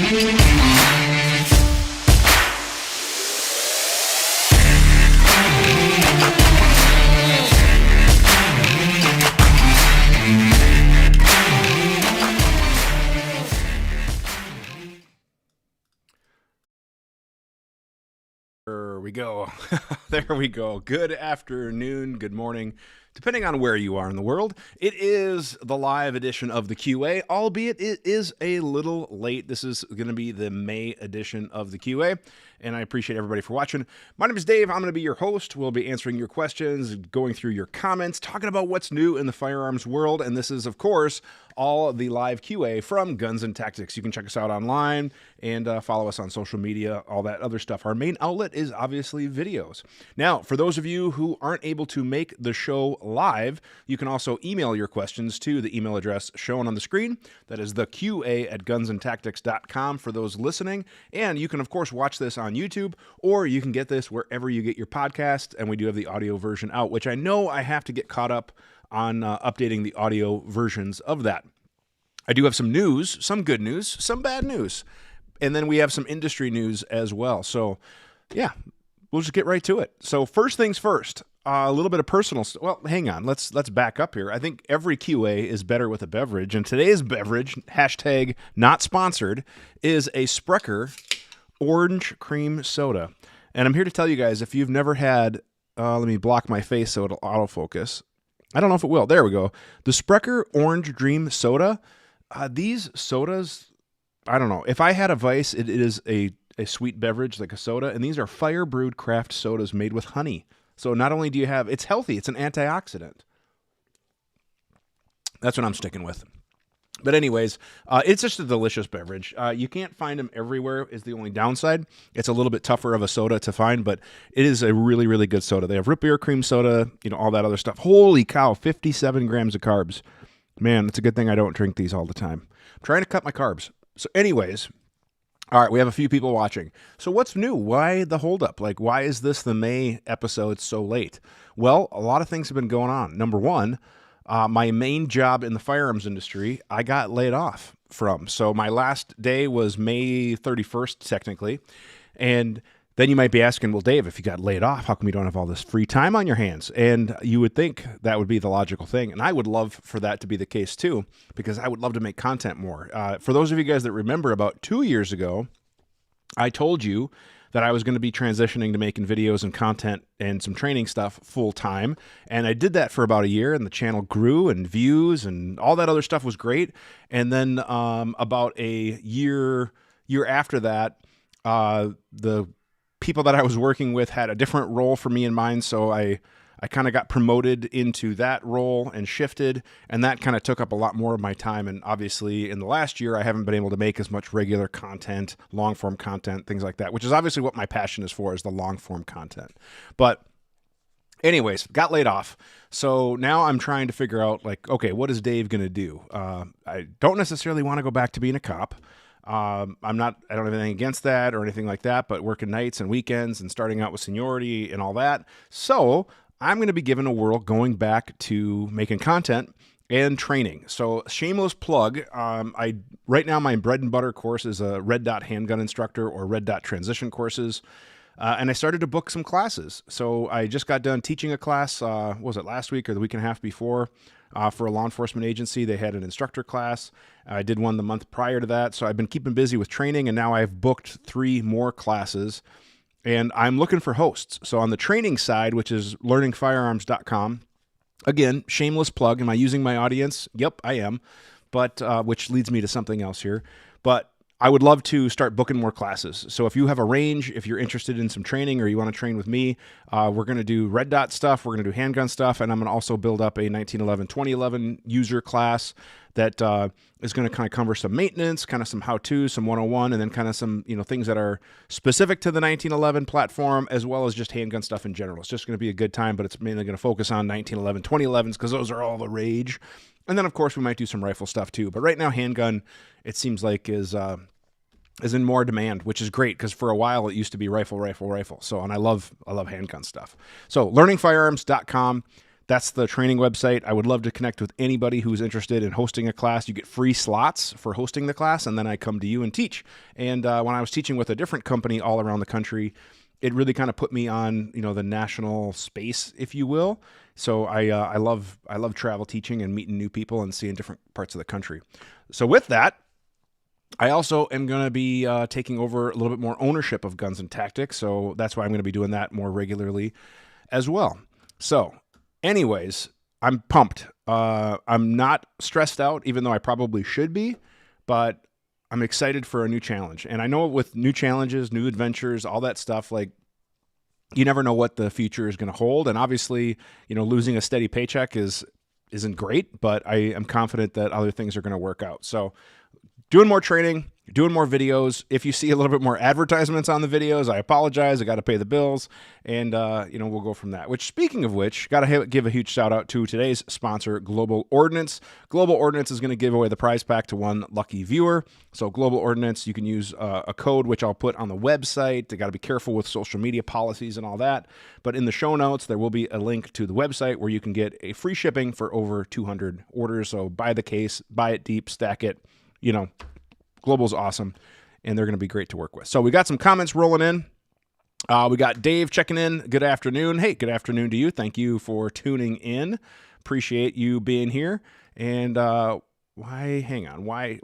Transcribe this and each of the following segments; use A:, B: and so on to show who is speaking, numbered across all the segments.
A: There we go. There we go. Good afternoon, good morning, depending on where you are in the world. It is the live edition of the QA, albeit it is a little late. This is going to be the May edition of the QA, and I appreciate everybody for watching. My name is Dave. I'm going to be your host. We'll be answering your questions, going through your comments, talking about what's new in the firearms world, and this is, of course, all the live QA from Guns and Tactics. You can check us out online and follow us on social media, all that other stuff. Our main outlet is obviously videos. Now, for those of you who aren't able to make the show live, you can also email your questions to the email address shown on the screen. That is theqa@gunsandtactics.com for those listening. And you can, of course, watch this on YouTube, or you can get this wherever you get your podcast. And we do have the audio version out, which I know I have to get caught up on updating the audio versions of that. I do have some news, some good news, some bad news, and then we have some industry news as well. So, yeah, we'll just get right to it. So, first things first, a little bit of personal. Well, hang on, let's back up here. I think every QA is better with a beverage, and today's beverage, hashtag not sponsored, is a Sprecher orange cream soda. And I'm here to tell you guys, if you've never had, let me block my face so it'll autofocus. I don't know if it will. There we go. The Sprecher Orange Dream Soda. These sodas, I don't know. If I had a vice, it is a sweet beverage like a soda. And these are fire brewed craft sodas made with honey. So not only do you have, it's healthy. It's an antioxidant. That's what I'm sticking with. But anyways, it's just a delicious beverage. You can't find them everywhere is the only downside. It's a little bit tougher of a soda to find, but it is a really, really good soda. They have root beer cream soda, all that other stuff. Holy cow, 57 grams of carbs. Man, it's a good thing I don't drink these all the time. I'm trying to cut my carbs. So anyways, all right, we have a few people watching. So what's new? Why the holdup? Like, why is this the May episode so late? Well, a lot of things have been going on. Number one, my main job in the firearms industry, I got laid off from. So my last day was May 31st, technically. And then you might be asking, well, Dave, if you got laid off, how come you don't have all this free time on your hands? And you would think that would be the logical thing. And I would love for that to be the case too, because I would love to make content more. For those of you guys that remember, about 2 years ago, I told you that I was going to be transitioning to making videos and content and some training stuff full time. And I did that for about a year, and the channel grew, and views and all that other stuff was great. And then about a year after that, the people that I was working with had a different role for me in mind. So I kind of got promoted into that role and shifted, and that kind of took up a lot more of my time. And obviously in the last year, I haven't been able to make as much regular content, long form content, things like that, which is obviously what my passion is for, is the long form content. But anyways, got laid off. So now I'm trying to figure out, like, okay, what is Dave going to do? I don't necessarily want to go back to being a cop. I don't have anything against that or anything like that, but working nights and weekends and starting out with seniority and all that. So I'm going to be given a whirl going back to making content and training. So shameless plug. Right now my bread and butter course is a Red Dot handgun instructor, or Red Dot transition courses. And I started to book some classes. So I just got done teaching a class, was it last week or the week and a half before, for a law enforcement agency. They had an instructor class. I did one the month prior to that. So I've been keeping busy with training, and now I've booked 3 more classes, and I'm looking for hosts. So on the training side, which is learningfirearms.com, again, shameless plug. Am I using my audience? Yep, I am. But which leads me to something else here. But I would love to start booking more classes. So if you have a range, if you're interested in some training, or you want to train with me, we're going to do Red Dot stuff. We're going to do handgun stuff. And I'm going to also build up a 1911, 2011 user class that is going to kind of cover some maintenance, kind of some how-to, some 101, and then kind of some, things that are specific to the 1911 platform, as well as just handgun stuff in general. It's just going to be a good time, but it's mainly going to focus on 1911, 2011s, because those are all the rage. And then, of course, we might do some rifle stuff too. But right now, handgun, it seems like, is in more demand, which is great, because for a while it used to be rifle. So, and I love handgun stuff. So learningfirearms.com. That's the training website. I would love to connect with anybody who's interested in hosting a class. You get free slots for hosting the class, and then I come to you and teach. And when I was teaching with a different company all around the country, it really kind of put me on, the national space, if you will. So I love travel teaching and meeting new people and seeing different parts of the country. So with that, I also am going to be taking over a little bit more ownership of Guns and Tactics. So that's why I'm going to be doing that more regularly as well. So anyways, I'm pumped. I'm not stressed out, even though I probably should be, but I'm excited for a new challenge. And I know with new challenges, new adventures, all that stuff, like, you never know what the future is going to hold. And obviously, losing a steady paycheck isn't great, but I am confident that other things are going to work out. So doing more training, doing more videos. If you see a little bit more advertisements on the videos, I apologize. I got to pay the bills, and we'll go from that. Which, speaking of which, got to give a huge shout out to today's sponsor, Global Ordnance. Global Ordnance is going to give away the prize pack to one lucky viewer. So Global Ordnance, you can use a code, which I'll put on the website. They got to be careful with social media policies and all that. But in the show notes, there will be a link to the website where you can get a free shipping for over 200 orders. So buy the case, buy it deep, stack it. Global's awesome, and they're going to be great to work with. So we got some comments rolling in. We got Dave checking in. Good afternoon. Hey, good afternoon to you. Thank you for tuning in. Appreciate you being here. And hang on. Why?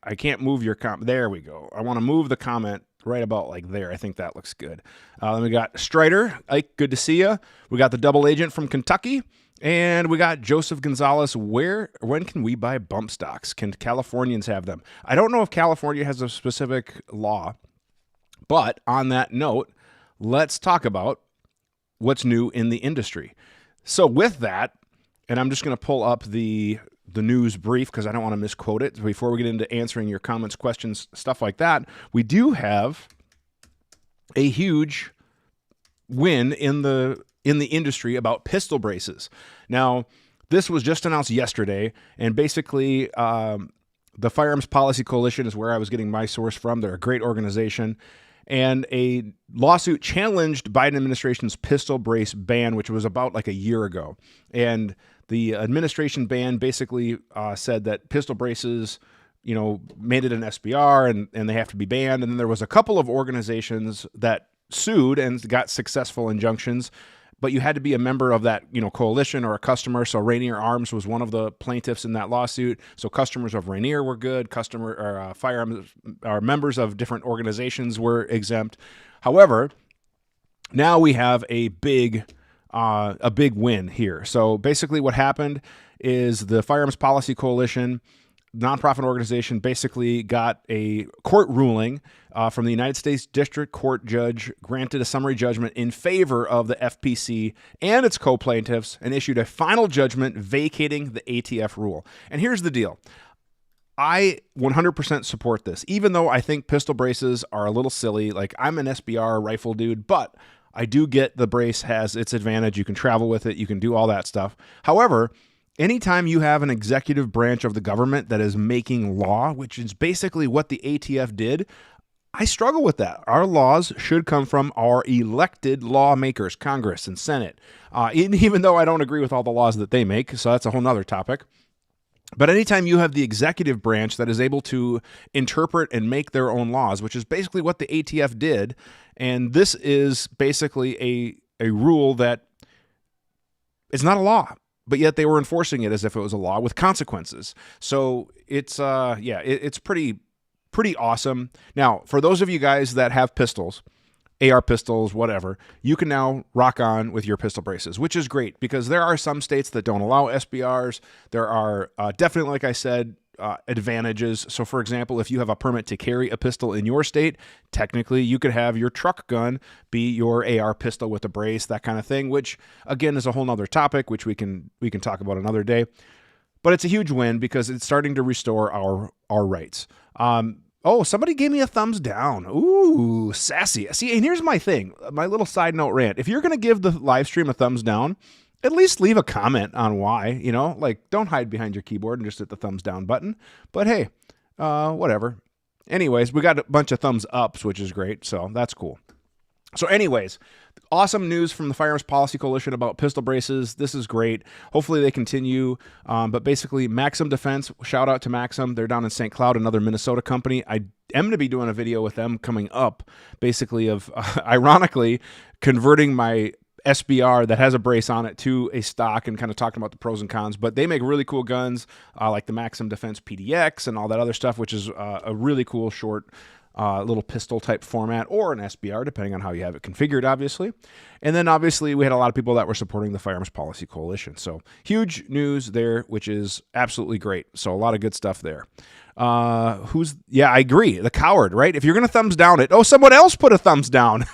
A: I can't move your comment. There we go. I want to move the comment right about like there. I think that looks good. Then we got Strider. Ike, good to see you. We got the double agent from Kentucky. And we got Joseph Gonzalez. When can we buy bump stocks? Can Californians have them? I don't know if California has a specific law, but on that note, let's talk about what's new in the industry. So with that, and I'm just going to pull up the news brief because I don't want to misquote it. Before we get into answering your comments, questions, stuff like that, we do have a huge win in the industry about pistol braces. Now, this was just announced yesterday, and basically the Firearms Policy Coalition is where I was getting my source from. They're a great organization, and a lawsuit challenged Biden administration's pistol brace ban, which was about like a year ago. And the administration ban basically said that pistol braces, made it an SBR and they have to be banned. And then there was a couple of organizations that sued and got successful injunctions, but you had to be a member of that, coalition or a customer. So Rainier Arms was one of the plaintiffs in that lawsuit. So customers of Rainier were good. Firearms or members of different organizations were exempt. However, now we have a big win here. So basically, what happened is the Firearms Policy Coalition, nonprofit organization, basically got a court ruling from the United States District Court judge, granted a summary judgment in favor of the FPC and its co-plaintiffs, and issued a final judgment vacating the ATF rule. And here's the deal. I 100% support this, even though I think pistol braces are a little silly. Like, I'm an SBR rifle dude, but I do get the brace has its advantage. You can travel with it. You can do all that stuff. However, anytime you have an executive branch of the government that is making law, which is basically what the ATF did, I struggle with that. Our laws should come from our elected lawmakers, Congress and Senate, even though I don't agree with all the laws that they make. So that's a whole nother topic. But anytime you have the executive branch that is able to interpret and make their own laws, which is basically what the ATF did, and this is basically a rule that is not a law, but yet they were enforcing it as if it was a law with consequences. So it's it's pretty awesome. Now, for those of you guys that have pistols, AR pistols, whatever, you can now rock on with your pistol braces, which is great because there are some states that don't allow SBRs. There are definitely, like I said, advantages. So, for example, if you have a permit to carry a pistol in your state, technically you could have your truck gun be your AR pistol with a brace, that kind of thing, which again is a whole nother topic, which we can talk about another day. But it's a huge win because it's starting to restore our rights. Oh, somebody gave me a thumbs down. Ooh, sassy. See, and here's my thing, my little side note rant. If you're going to give the live stream a thumbs down, at least leave a comment on why, like don't hide behind your keyboard and just hit the thumbs down button. But hey, whatever. Anyways, we got a bunch of thumbs ups, which is great. So that's cool. So anyways, awesome news from the Firearms Policy Coalition about pistol braces. This is great. Hopefully they continue. But basically, Maxim Defense, shout out to Maxim. They're down in St. Cloud, another Minnesota company. I am going to be doing a video with them coming up, basically of, ironically, converting my SBR that has a brace on it to a stock and kind of talking about the pros and cons. But they make really cool guns like the Maxim Defense PDX and all that other stuff, which is a really cool short little pistol type format, or an SBR, depending on how you have it configured, obviously. And then obviously we had a lot of people that were supporting the Firearms Policy Coalition. So huge news there, which is absolutely great. So a lot of good stuff there. Yeah, I agree. The coward, right? If you're going to thumbs down it, someone else put a thumbs down.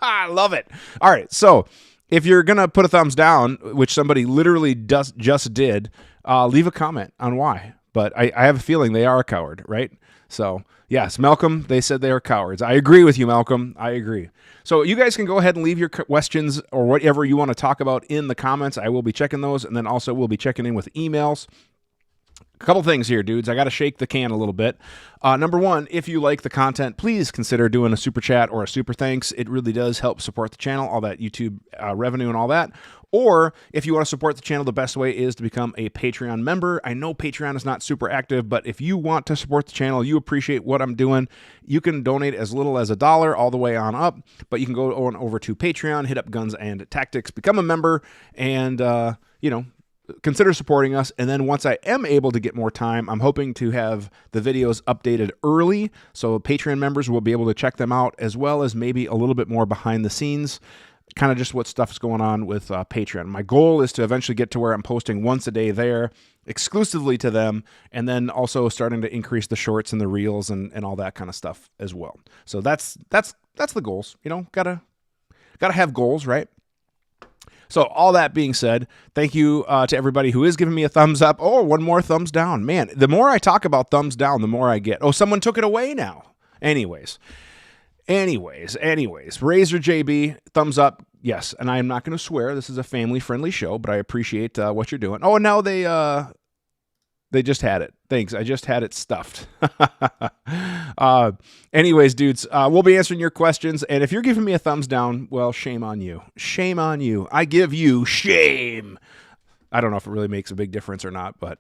A: I love it. All right. So if you're going to put a thumbs down, which somebody literally just did, leave a comment on why. But I have a feeling they are a coward, right? So yes, Malcolm, they said they are cowards. I agree with you, Malcolm. I agree. So you guys can go ahead and leave your questions or whatever you want to talk about in the comments. I will be checking those, and then also we'll be checking in with emails. A couple things here, dudes. I got to shake the can a little bit. Number one, if you like the content, please consider doing a super chat or a super thanks. It really does help support the channel, all that YouTube revenue and all that. Or if you want to support the channel, the best way is to become a Patreon member. I know Patreon is not super active, but if you want to support the channel, you appreciate what I'm doing, you can donate as little as $1 all the way on up. But you can go on over to Patreon, hit up Guns and Tactics, become a member, and, consider supporting us. And then once I am able to get more time, I'm hoping to have the videos updated early, so Patreon members will be able to check them out, as well as maybe a little bit more behind the scenes, kind of just what stuff is going on with Patreon. My goal is to eventually get to where I'm posting once a day there, exclusively to them, and then also starting to increase the shorts and the reels and all that kind of stuff as well. So that's the goals. Gotta have goals, right? So all that being said, thank you to everybody who is giving me a thumbs up. Oh, one more thumbs down. Man, the more I talk about thumbs down, the more I get. Oh, someone took it away now. Anyways. Razor JB, thumbs up. Yes, and I am not going to swear. This is a family-friendly show, but I appreciate what you're doing. Oh, and now they just had it. Thanks. I just had it stuffed. Anyways, dudes, we'll be answering your questions. And if you're giving me a thumbs down, well, shame on you. Shame on you. I give you shame. I don't know if it really makes a big difference or not, but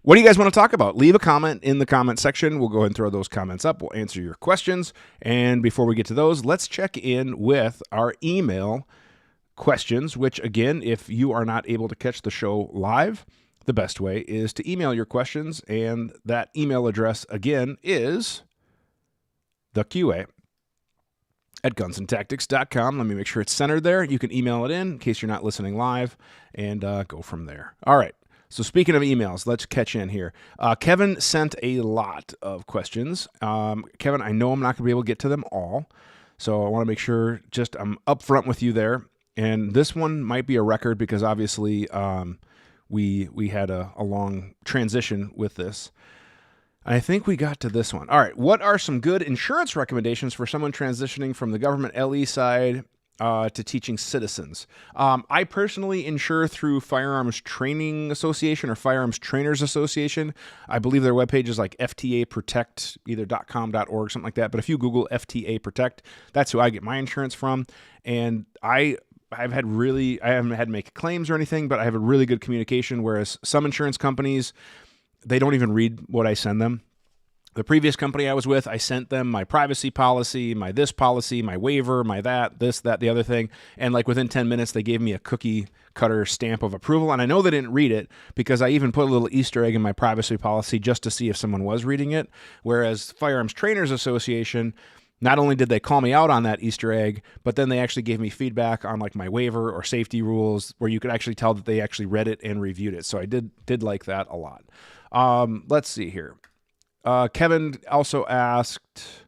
A: what do you guys want to talk about? Leave a comment in the comment section. We'll go ahead and throw those comments up. We'll answer your questions. And before we get to those, let's check in with our email questions, which, again, if you are not able to catch the show live, the best way is to email your questions, and that email address, again, is theqa@gunsandtactics.com. Let me make sure it's centered there. You can email it in case you're not listening live, and go from there. All right. So speaking of emails, let's catch in here. Kevin sent a lot of questions. Kevin, I know I'm not going to be able to get to them all, so I want to make sure I'm upfront with you there. And this one might be a record because obviously we had a long transition with this. I think we got to this one. All right. What are some good insurance recommendations for someone transitioning from the government LE side to teaching citizens? I personally insure through Firearms Training Association or Firearms Trainers Association. I believe their webpage is like FTA Protect, either .com.org, something like that. But if you Google FTA Protect, that's who I get my insurance from. And I haven't had to make claims or anything, but I have a really good communication, whereas some insurance companies, they don't even read what I send them. The previous company I was with, I sent them my privacy policy, my this policy, my waiver, my that, this, that, the other thing. And like within 10 minutes, they gave me a cookie cutter stamp of approval. And I know they didn't read it because I even put a little Easter egg in my privacy policy just to see if someone was reading it. Whereas Firearms Trainers Association, not only did they call me out on that Easter egg, but then they actually gave me feedback on like my waiver or safety rules where you could actually tell that they actually read it and reviewed it. So I did like that a lot. Let's see here. Kevin also asked,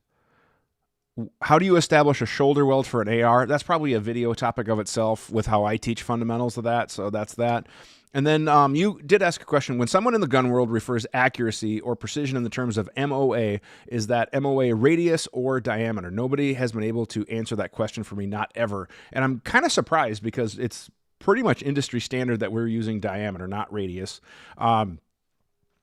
A: how do you establish a shoulder weld for an AR? That's probably a video topic of itself with how I teach fundamentals of that. So that's that. And then you did ask a question. When someone in the gun world refers accuracy or precision in the terms of MOA, is that MOA radius or diameter? Nobody has been able to answer that question for me, not ever. And I'm kind of surprised because it's pretty much industry standard that we're using diameter, not radius.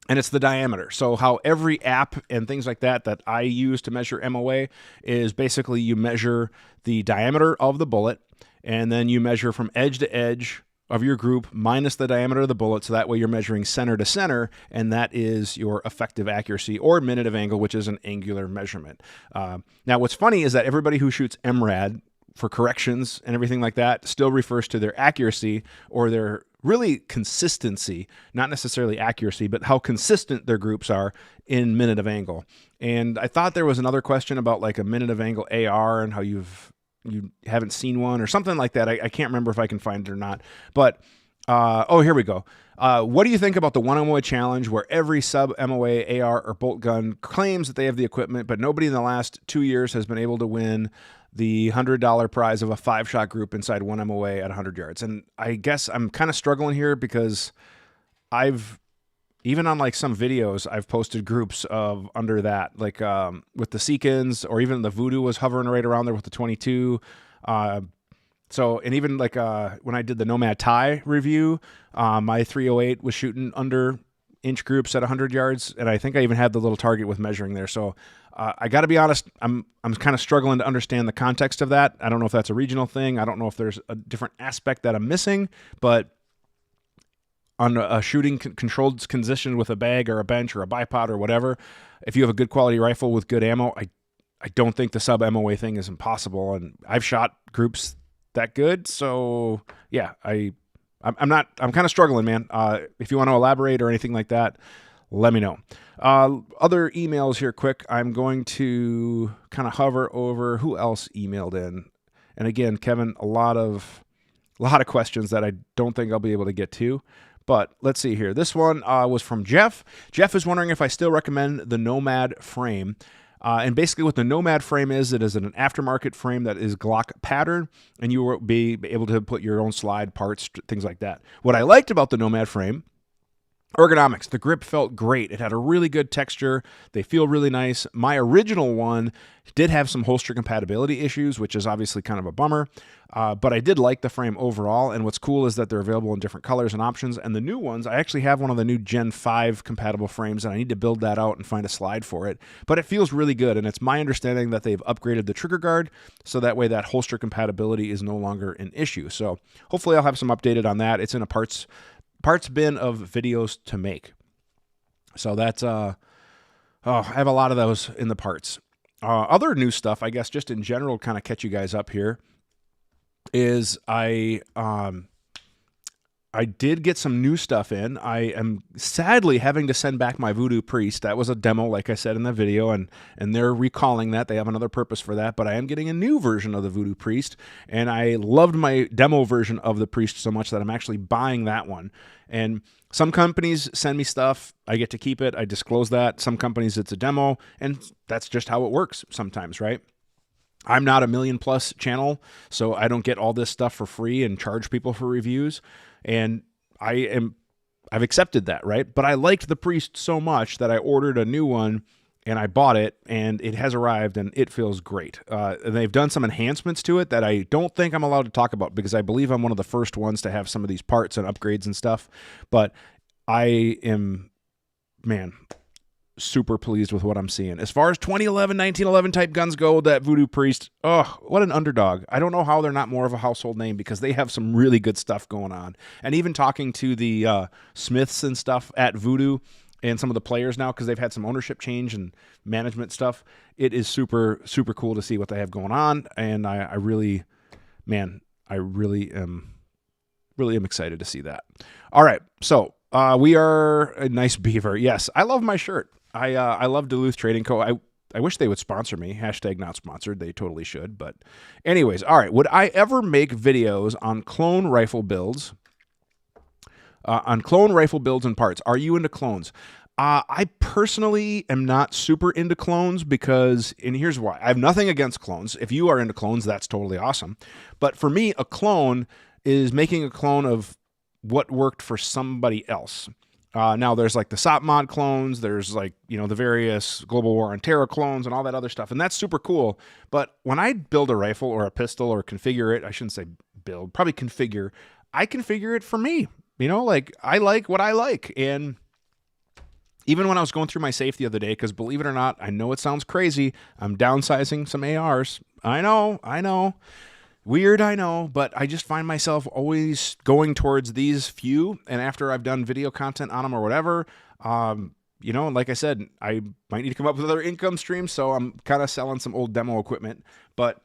A: and it's the diameter. So how every app and things like that that I use to measure MOA is basically you measure the diameter of the bullet, and then you measure from edge to edge of your group minus the diameter of the bullet, so that way you're measuring center to center, and that is your effective accuracy, or minute of angle, which is an angular measurement. Now, what's funny is that everybody who shoots MRAD for corrections and everything like that still refers to their accuracy or their really consistency, not necessarily accuracy, but how consistent their groups are in minute of angle. And I thought there was another question about like a minute of angle AR and how you haven't seen one or something like that. I can't remember if I can find it or not. But, oh, here we go. What do you think about the one MOA challenge where every sub MOA AR or bolt gun claims that they have the equipment, but nobody in the last 2 years has been able to win the $100 prize of a 5-shot group inside one MOA at 100 yards? And I guess I'm kind of struggling here because even on like some videos, I've posted groups of under that, like with the Seekins, or even the Voodoo was hovering right around there with the 22. So, and even like when I did the Nomad Tie review, my 308 was shooting under inch groups at 100 yards, and I think I even had the little target with measuring there. So I got to be honest, I'm kind of struggling to understand the context of that. I don't know if that's a regional thing. I don't know if there's a different aspect that I'm missing, but on a shooting controlled position with a bag or a bench or a bipod or whatever, if you have a good quality rifle with good ammo, I don't think the sub MOA thing is impossible. And I've shot groups that good. So yeah, I'm kind of struggling, man. If you want to elaborate or anything like that, let me know. Other emails here quick. I'm going to kind of hover over who else emailed in. And again, Kevin, a lot of questions that I don't think I'll be able to get to. But let's see here. This one was from Jeff. Jeff is wondering if I still recommend the Nomad frame. And basically what the Nomad frame is, it is an aftermarket frame that is Glock pattern, and you will be able to put your own slide parts, things like that. What I liked about the Nomad frame, ergonomics. The grip felt great. It had a really good texture. They feel really nice. My original one did have some holster compatibility issues, which is obviously kind of a bummer. But I did like the frame overall. And what's cool is that they're available in different colors and options. And the new ones, I actually have one of the new Gen 5 compatible frames, and I need to build that out and find a slide for it. But it feels really good. And it's my understanding that they've upgraded the trigger guard, so that way that holster compatibility is no longer an issue. So hopefully I'll have some updated on that. It's in a parts bin of videos to make. So that's, I have a lot of those in the parts. Other new stuff, I guess, just in general, kind of catch you guys up here, is I did get some new stuff in. I am sadly having to send back my Voodoo Priest. That was a demo, like I said in the video, and they're recalling that. They have another purpose for that, but I am getting a new version of the Voodoo Priest, and I loved my demo version of the Priest so much that I'm actually buying that one. And some companies send me stuff, I get to keep it, I disclose that. Some companies it's a demo, and that's just how it works sometimes, right? I'm not a million plus channel, so I don't get all this stuff for free and charge people for reviews. And I've accepted that, right? But I liked the Priest so much that I ordered a new one and I bought it, and it has arrived and it feels great. And they've done some enhancements to it that I don't think I'm allowed to talk about, because I believe I'm one of the first ones to have some of these parts and upgrades and stuff. But I am, man, super pleased with what I'm seeing. As far as 2011, 1911 type guns go, that Voodoo Priest, oh, what an underdog. I don't know how they're not more of a household name, because they have some really good stuff going on. And even talking to the Smiths and stuff at Voodoo and some of the players now, because they've had some ownership change and management stuff, it is super, super cool to see what they have going on. And I really am excited to see that. All right, so we are a nice beaver. Yes, I love my shirt. I love Duluth Trading Co. I wish they would sponsor me. Hashtag not sponsored. They totally should. But anyways, all right. Would I ever make videos on clone rifle builds? On clone rifle builds and parts. Are you into clones? I personally am not super into clones, because, and here's why. I have nothing against clones. If you are into clones, that's totally awesome. But for me, a clone is making a clone of what worked for somebody else. Now there's like the SOP mod clones, there's like, the various Global War on Terror clones and all that other stuff. And that's super cool. But when I build a rifle or a pistol or configure it, I shouldn't say build, probably configure, I configure it for me. Like I like what I like. And Even when I was going through my safe the other day, because believe it or not, I know it sounds crazy, I'm downsizing some ARs. I know. Weird, I know, but I just find myself always going towards these few, and after I've done video content on them or whatever, like I said, I might need to come up with other income streams, so I'm kind of selling some old demo equipment. But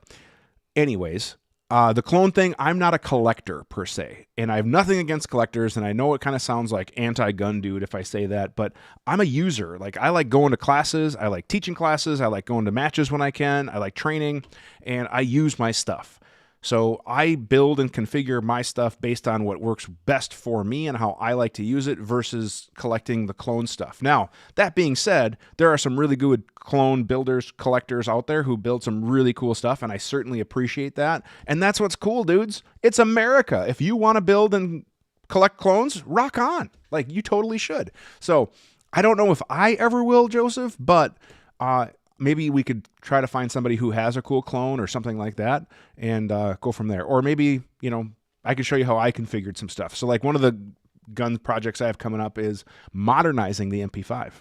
A: anyways, the clone thing, I'm not a collector per se, and I have nothing against collectors, and I know it kind of sounds like anti-gun dude if I say that, but I'm a user. Like, I like going to classes, I like teaching classes, I like going to matches when I can, I like training, and I use my stuff. So I build and configure my stuff based on what works best for me and how I like to use it versus collecting the clone stuff. Now, that being said, there are some really good clone builders, collectors out there who build some really cool stuff, and I certainly appreciate that. And that's what's cool, dudes. It's America. If you want to build and collect clones, rock on. Like, you totally should. So I don't know if I ever will, Joseph, but maybe we could try to find somebody who has a cool clone or something like that and go from there. Or maybe, I could show you how I configured some stuff. So like one of the gun projects I have coming up is modernizing the MP5.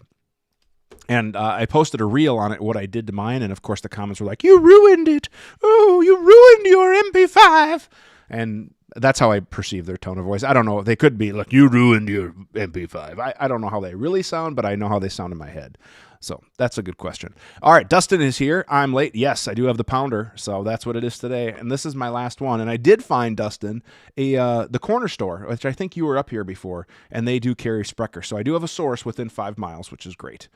A: And I posted a reel on it, what I did to mine. And of course the comments were like, you ruined it. Oh, you ruined your MP5. And that's how I perceive their tone of voice. I don't know. They could be like, you ruined your MP5. I don't know how they really sound, but I know how they sound in my head. So that's a good question. All right, Dustin is here. I'm late. Yes, I do have the pounder, so that's what it is today. And this is my last one. And I did find, Dustin, the corner store, which I think you were up here before, and they do carry Sprecher. So I do have a source within 5 miles, which is great.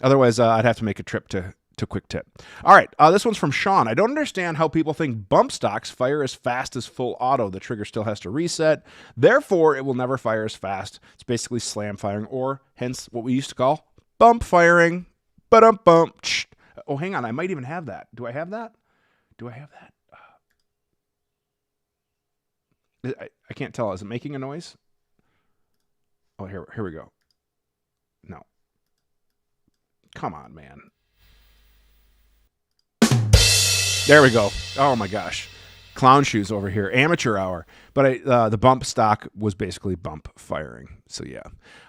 A: Otherwise, I'd have to make a trip to Quick Tip. All right, this one's from Sean. I don't understand how people think bump stocks fire as fast as full auto. The trigger still has to reset. Therefore, it will never fire as fast. It's basically slam firing, or hence what we used to call bump firing. Ba-dum-bump. Oh, hang on. I might even have that. Do I have that? I can't tell. Is it making a noise? Oh, here we go. No. Come on, man. There we go. Oh, my gosh. Clown shoes over here. Amateur hour. But the bump stock was basically bump firing. So, yeah.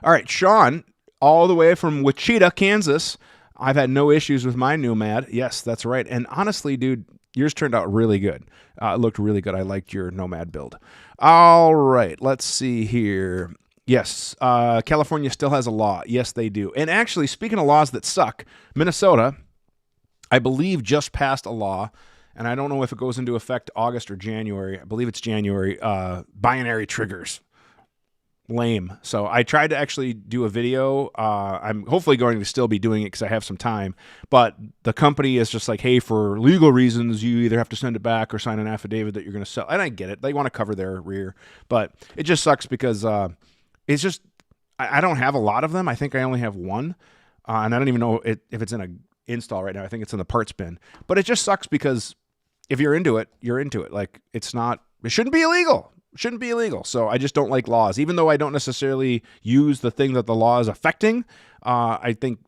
A: All right, Sean, all the way from Wichita, Kansas. I've had no issues with my Nomad. Yes, that's right. And honestly, dude, yours turned out really good. It looked really good. I liked your Nomad build. All right, let's see here. Yes, California still has a law. Yes, they do. And actually, speaking of laws that suck, Minnesota, I believe, just passed a law, and I don't know if it goes into effect August or January. I believe it's January. Binary triggers. Lame. So I tried to actually do a video. I'm hopefully going to still be doing it because I have some time. But the company is just like, hey, for legal reasons, you either have to send it back or sign an affidavit that you're going to sell. And I get it. They want to cover their rear. But it just sucks because it's just, I don't have a lot of them. I think I only have one. And I don't even know if it's in an install right now. I think it's in the parts bin. But it just sucks because if you're into it, you're into it. Like, it shouldn't be illegal. Shouldn't be illegal. So I just don't like laws. Even though I don't necessarily use the thing that the law is affecting, I think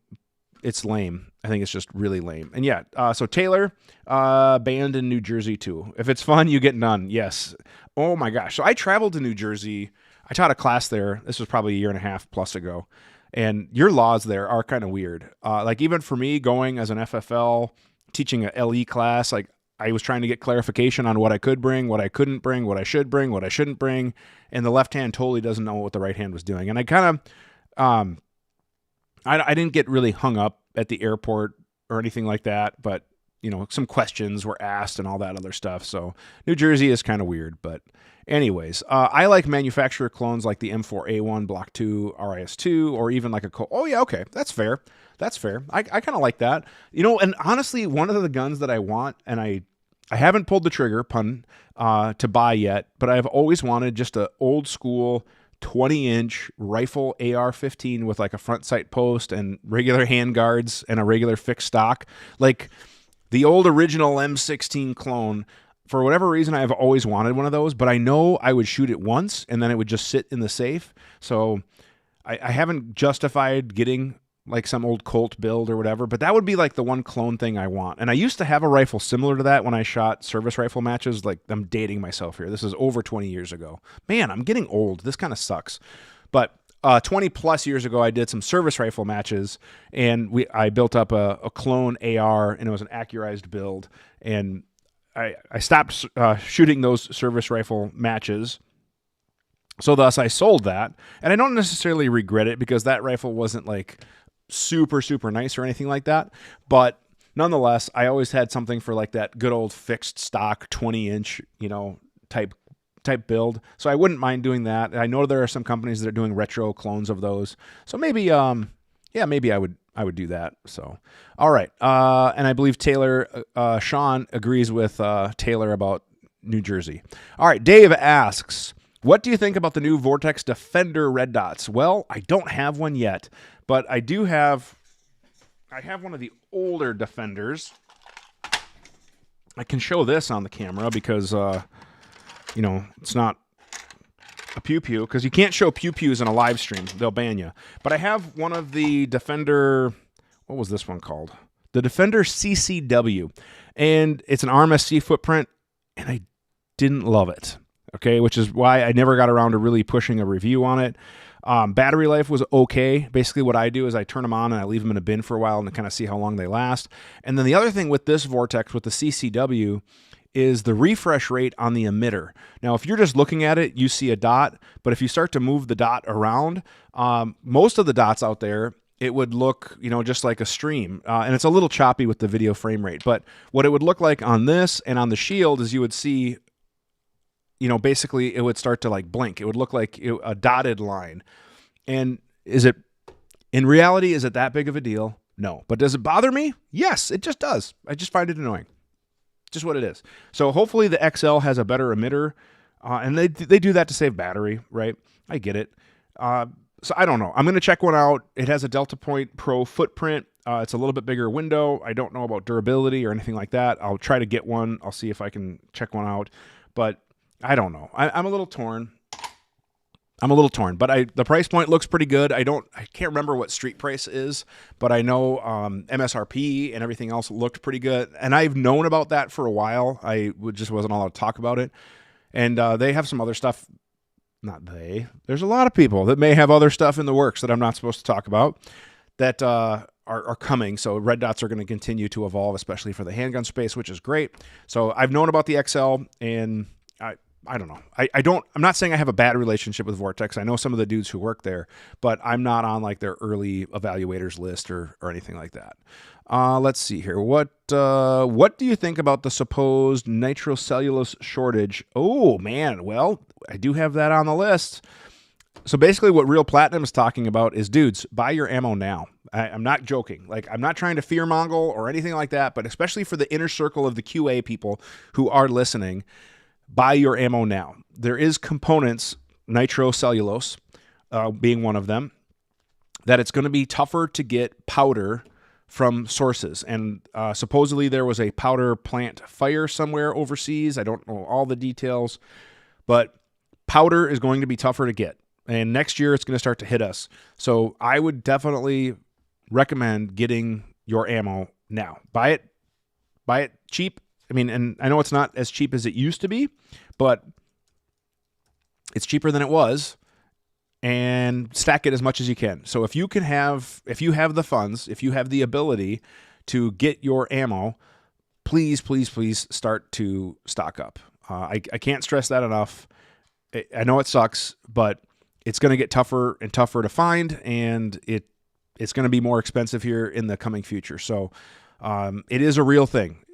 A: it's lame. I think it's just really lame. And yeah, so Taylor, banned in New Jersey too. If it's fun, you get none. Yes. Oh my gosh. So I traveled to New Jersey. I taught a class there. This was probably 1.5 years plus ago. And your laws there are kind of weird. Like, even for me going as an FFL, teaching a LE class, like, I was trying to get clarification on what I could bring, what I couldn't bring, what I should bring, what I shouldn't bring. And the left hand totally doesn't know what the right hand was doing. And I kind of, I didn't get really hung up at the airport or anything like that. But, some questions were asked and all that other stuff. So New Jersey is kind of weird. But anyways, I like manufacturer clones like the M4A1 Block 2 RIS2, or even like oh yeah, okay, that's fair. That's fair. I kind of like that. And honestly, one of the guns that I want, and I haven't pulled the trigger, to buy yet, but I've always wanted just an old school 20-inch rifle AR-15 with like a front sight post and regular hand guards and a regular fixed stock. Like the old original M16 clone. For whatever reason, I've always wanted one of those, but I know I would shoot it once and then it would just sit in the safe. So I haven't justified getting like some old Colt build or whatever, but that would be like the one clone thing I want. And I used to have a rifle similar to that when I shot service rifle matches. Like, I'm dating myself here. This is over 20 years ago. Man, I'm getting old. This kind of sucks. But 20 plus years ago, I did some service rifle matches, and I built up a clone AR, and it was an accurized build, and I stopped shooting those service rifle matches. So thus I sold that, and I don't necessarily regret it because that rifle wasn't like super, super nice or anything like that. But nonetheless, I always had something for like that good old fixed stock 20-inch, type build. So I wouldn't mind doing that. I know there are some companies that are doing retro clones of those. So maybe, maybe I would do that. So, all right. And I believe Sean agrees with Taylor about New Jersey. All right. Dave asks, what do you think about the new Vortex Defender red dots? Well, I don't have one yet, but I have one of the older Defenders. I can show this on the camera because, it's not a pew-pew, because you can't show pew-pews in a live stream. They'll ban you. But I have one of the Defender, what was this one called? The Defender CCW. And it's an RMSC footprint, and I didn't love it. Okay, which is why I never got around to really pushing a review on it. Battery life was okay. Basically what I do is I turn them on and I leave them in a bin for a while and kind of see how long they last. And then the other thing with this Vortex, with the CCW, is the refresh rate on the emitter. Now, if you're just looking at it, you see a dot, but if you start to move the dot around, most of the dots out there, it would look, just like a stream. And it's a little choppy with the video frame rate. But what it would look like on this and on the Shield is you would see, basically it would start to like blink. It would look like a dotted line. And in reality, is it that big of a deal? No. But does it bother me? Yes, it just does. I just find it annoying. Just what it is. So hopefully the XL has a better emitter, and they do that to save battery, right? I get it. So I don't know. I'm going to check one out. It has a Delta Point Pro footprint. It's a little bit bigger window. I don't know about durability or anything like that. I'll try to get one. I'll see if I can check one out. But I don't know. I'm a little torn. But the price point looks pretty good. I can't remember what street price is, but I know MSRP and everything else looked pretty good. And I've known about that for a while. I just wasn't allowed to talk about it. And they have some other stuff. There's a lot of people that may have other stuff in the works that I'm not supposed to talk about that are coming. So red dots are going to continue to evolve, especially for the handgun space, which is great. So I've known about the XL, and I don't know. I'm not saying I have a bad relationship with Vortex. I know some of the dudes who work there, but I'm not on like their early evaluators list or anything like that. Let's see here. What do you think about the supposed nitrocellulose shortage? Oh man, well, I do have that on the list. So basically what Real Platinum is talking about is, dudes, buy your ammo now. I'm not joking. Like, I'm not trying to fearmonger or anything like that, but especially for the inner circle of the QA people who are listening, buy your ammo now. There is components, nitrocellulose being one of them, that it's going to be tougher to get powder from sources. And supposedly there was a powder plant fire somewhere overseas. I don't know all the details, but powder is going to be tougher to get. And next year it's going to start to hit us. So I would definitely recommend getting your ammo now. Buy it cheap. I mean, and I know it's not as cheap as it used to be, but it's cheaper than it was, and stack it as much as you can. So if you have the funds, if you have the ability to get your ammo, please, please, please start to stock up. I can't stress that enough. I know it sucks, but it's going to get tougher and tougher to find, and it's going to be more expensive here in the coming future. So it is a real thing.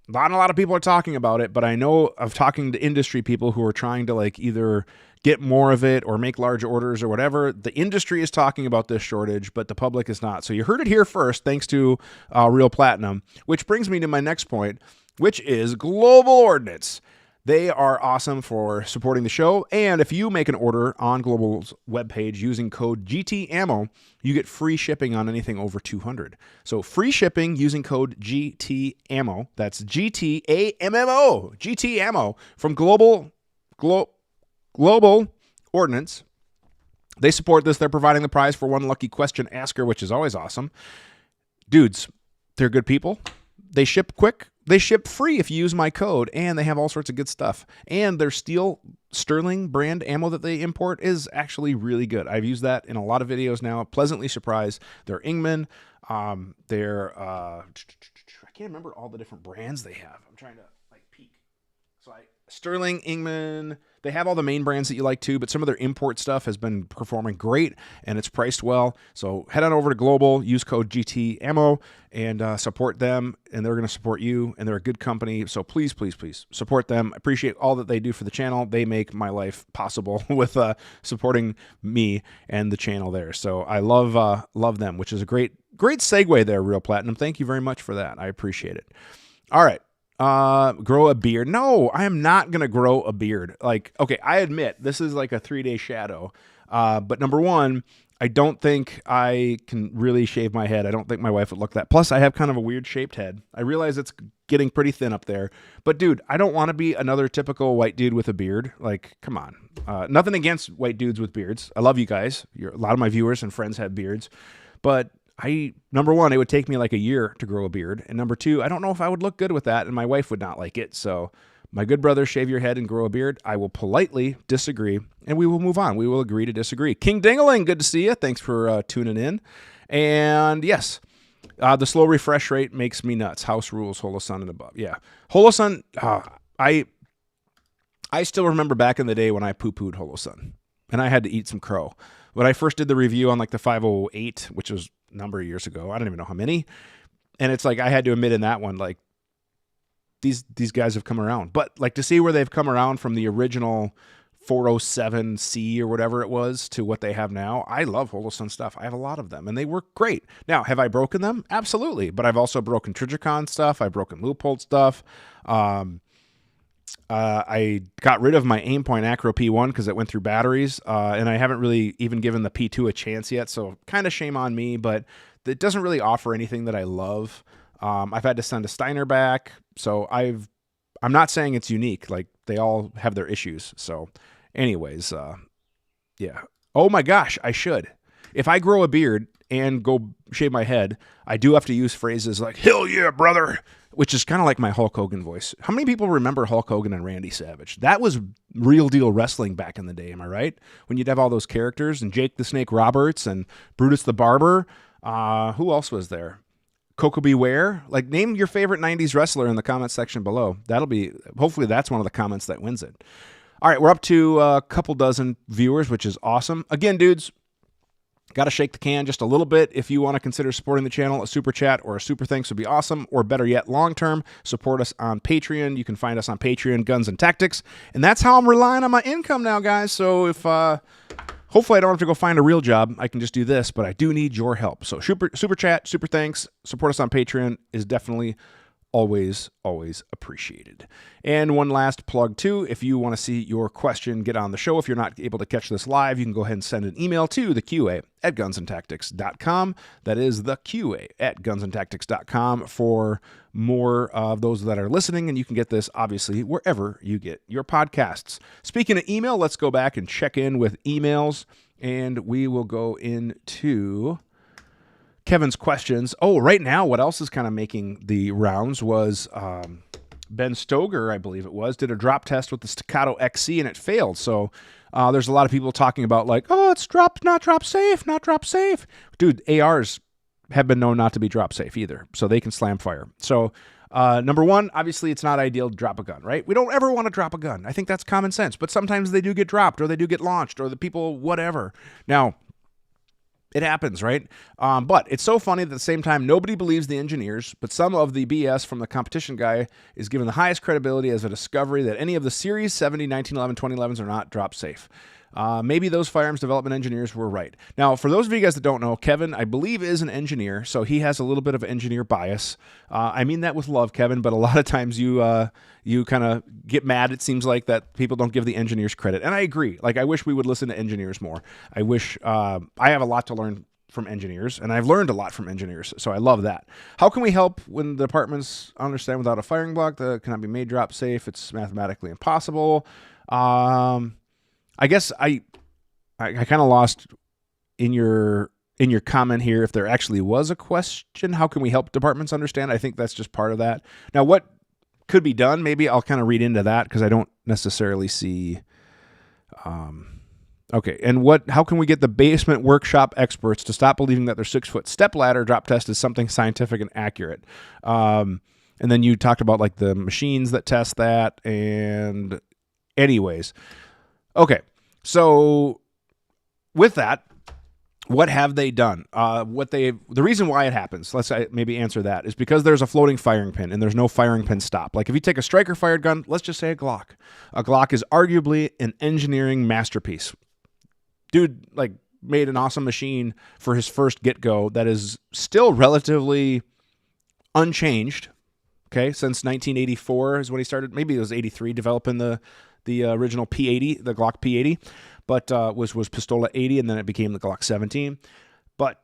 A: Not a lot of people are talking about it, but I know of talking to industry people who are trying to like either get more of it or make large orders or whatever. The industry is talking about this shortage, but the public is not. So you heard it here first, thanks to Real Platinum, which brings me to my next point, which is Global Ordnance. They are awesome for supporting the show. And if you make an order on Global's webpage using code GTAMMO, you get free shipping on anything over 200. So free shipping using code GTAMMO. That's GTAMMO. GTAMMO from Global Ordnance. They support this. They're providing the prize for one lucky question asker, which is always awesome. Dudes, they're good people. They ship quick. They ship free if you use my code, and they have all sorts of good stuff. And their steel Sterling brand ammo that they import is actually really good. I've used that in a lot of videos now. Pleasantly surprised. They're Ingman. I can't remember all the different brands they have. I'm trying to peek. Sterling, Ingman, they have all the main brands that you like too, but some of their import stuff has been performing great and it's priced well. So head on over to Global, use code GT Ammo and support them, and they're going to support you, and they're a good company. So please, please, please support them. I appreciate all that they do for the channel. They make my life possible with supporting me and the channel there. So I love them, which is a great segue there, Real Platinum. Thank you very much for that. I appreciate it. All right. Grow a beard. No, I am not going to grow a beard. Okay, I admit this is like a 3-day shadow. But number one, I don't think I can really shave my head. I don't think my wife would look that. Plus, I have kind of a weird shaped head. I realize it's getting pretty thin up there. But dude, I don't want to be another typical white dude with a beard. Come on. Nothing against white dudes with beards. I love you guys. A lot of my viewers and friends have beards. But number one, it would take me like a year to grow a beard. And number two, I don't know if I would look good with that, and my wife would not like it. So my good brother, shave your head and grow a beard. I will politely disagree, and we will move on. We will agree to disagree. King Dingaling, good to see you. Thanks for tuning in. And yes, the slow refresh rate makes me nuts. House rules, Holosun and above. Yeah. Holosun, I still remember back in the day when I poo-pooed Holosun, and I had to eat some crow. When I first did the review on the 508, which was a number of years ago, I don't even know how many, and it's I had to admit in that one, these guys have come around. But to see where they've come around from the original 407C or whatever it was to what they have now, I love Holosun stuff. I have a lot of them, and they work great. Now, have I broken them? Absolutely. But I've also broken Trijicon stuff. I've broken Leupold stuff. I got rid of my Aimpoint Acro P1 because it went through batteries, and I haven't really even given the P2 a chance yet, so kind of shame on me, but it doesn't really offer anything that I love. I've had to send a Steiner back, so I'm not saying it's unique. They all have their issues. So anyways, yeah. Oh my gosh, I should. If I grow a beard and go shave my head, I do have to use phrases like, "Hell yeah, brother," which is kind of like my Hulk Hogan voice. How many people remember Hulk Hogan and Randy Savage? That was real deal wrestling back in the day, am I right? When you'd have all those characters, and Jake the Snake Roberts and Brutus the Barber. Who else was there? Coco Beware. Name your favorite 90s wrestler in the comments section below. Hopefully that's one of the comments that wins it. All right, we're up to a couple dozen viewers, which is awesome. Again, dudes, got to shake the can just a little bit. If you want to consider supporting the channel, a super chat or a super thanks would be awesome. Or better yet, long-term, support us on Patreon. You can find us on Patreon, Guns and Tactics. And that's how I'm relying on my income now, guys. So if hopefully I don't have to go find a real job, I can just do this, but I do need your help. So super chat, super thanks, support us on Patreon is definitely always appreciated. And one last plug too, if you want to see your question get on the show, if you're not able to catch this live, you can go ahead and send an email to the QA@gunsandtactics.com. That is the QA@gunsandtactics.com for more of those that are listening, and you can get this obviously wherever you get your podcasts. Speaking of email, let's go back and check in with emails, and we will go into Kevin's questions. Oh, right now, what else is kind of making the rounds was Ben Stoger, I believe it was, did a drop test with the Staccato XC and it failed. So there's a lot of people talking about oh, it's not drop safe. Dude, ARs have been known not to be drop safe either, so they can slam fire. So number one, obviously it's not ideal to drop a gun, right? We don't ever want to drop a gun. I think that's common sense, but sometimes they do get dropped or they do get launched or the people, whatever. Now, it happens, right? But it's so funny that at the same time, nobody believes the engineers, but some of the BS from the competition guy is given the highest credibility as a discovery that any of the Series 70, 1911, 2011s are not drop safe. Maybe those firearms development engineers were right. Now, for those of you guys that don't know, Kevin, I believe, is an engineer, so he has a little bit of engineer bias. I mean that with love, Kevin, but a lot of times you kind of get mad, it seems like, that people don't give the engineers credit. And I agree. I wish we would listen to engineers more. I wish I have a lot to learn from engineers, and I've learned a lot from engineers, so I love that. How can we help when the departments understand without a firing block that cannot be made drop safe? It's mathematically impossible. I guess I kind of lost in your comment here if there actually was a question. How can we help departments understand? I think that's just part of that. Now, what could be done? Maybe I'll kind of read into that because I don't necessarily see Okay, and how can we get the basement workshop experts to stop believing that their 6-foot stepladder drop test is something scientific and accurate? And then you talked about like the machines that test that. And anyways, okay, so with that, what have they done? The reason why it happens, let's maybe answer that, is because there's a floating firing pin and there's no firing pin stop. Like if you take a striker fired gun, let's just say a Glock is arguably an engineering masterpiece. Dude, like, made an awesome machine for his first get-go that is still relatively unchanged. Okay, since 1984 is when he started. Maybe it was 83 developing the original P80, the Glock P80. But was Pistola 80, and then it became the Glock 17. But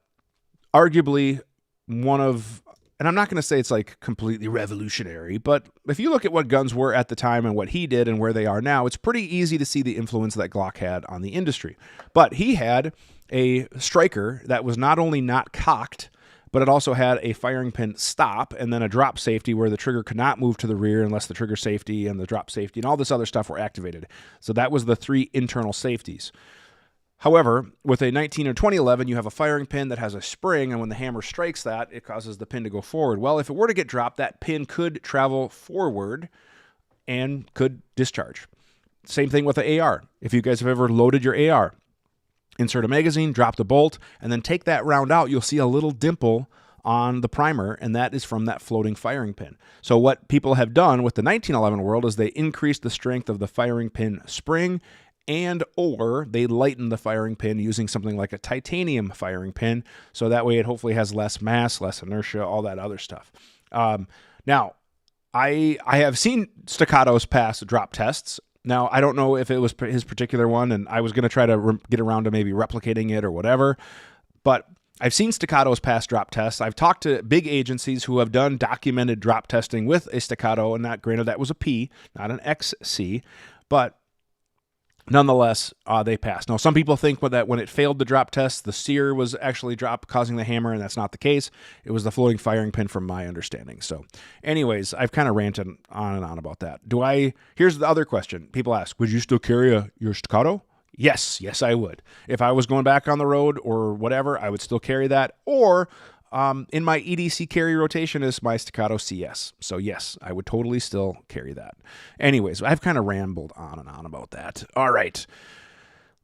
A: arguably one of, and I'm not going to say it's like completely revolutionary, but if you look at what guns were at the time and what he did and where they are now, it's pretty easy to see the influence that Glock had on the industry. But he had a striker that was not only not cocked, but it also had a firing pin stop and then a drop safety where the trigger could not move to the rear unless the trigger safety and the drop safety and all this other stuff were activated. So that was the 3 internal safeties. However, with a 19 or 2011, you have a firing pin that has a spring, and when the hammer strikes that, it causes the pin to go forward. Well, if it were to get dropped, that pin could travel forward and could discharge. Same thing with the AR. If you guys have ever loaded your AR, insert a magazine, drop the bolt, and then take that round out, you'll see a little dimple on the primer, and that is from that floating firing pin. So what people have done with the 1911 world is they increased the strength of the firing pin spring, and or they lighten the firing pin using something like a titanium firing pin, so that way it hopefully has less mass, less inertia, all that other stuff. Now, I have seen Staccato's pass drop tests. Now, I don't know if it was his particular one, and I was going to try to get around to maybe replicating it or whatever, but I've seen Staccato's pass drop tests. I've talked to big agencies who have done documented drop testing with a Staccato, and that, granted, that was a P, not an XC, but nonetheless, they passed. Now, some people think that when it failed the drop test, the sear was actually causing the hammer, and that's not the case. It was the floating firing pin from my understanding. So anyways, I've kind of ranted on and on about that. Here's the other question. People ask, would you still carry your Staccato? Yes, I would. If I was going back on the road or whatever, I would still carry that. Or in my EDC carry rotation is my Staccato CS. So yes, I would totally still carry that. Anyways, I've kind of rambled on and on about that. All right.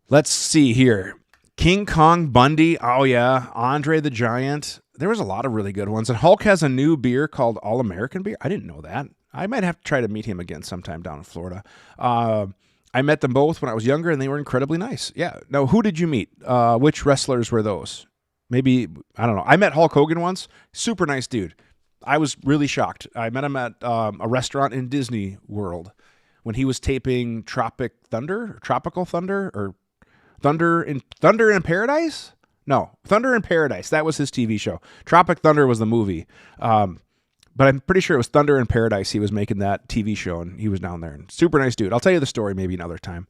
A: Let's see here. King Kong Bundy. Oh yeah. Andre the Giant. There was a lot of really good ones. And Hulk has a new beer called All American Beer. I didn't know that. I might have to try to meet him again sometime down in Florida. I met them both when I was younger, and they were incredibly nice. Yeah. Now, who did you meet? Which wrestlers were those? Maybe, I don't know. I met Hulk Hogan once. Super nice dude. I was really shocked. I met him at a restaurant in Disney World when he was taping Tropical Thunder, or Thunder in Paradise? No, Thunder in Paradise. That was his TV show. Tropic Thunder was the movie. But I'm pretty sure it was Thunder in Paradise. He was making that TV show, and he was down there. And super nice dude. I'll tell you the story maybe another time.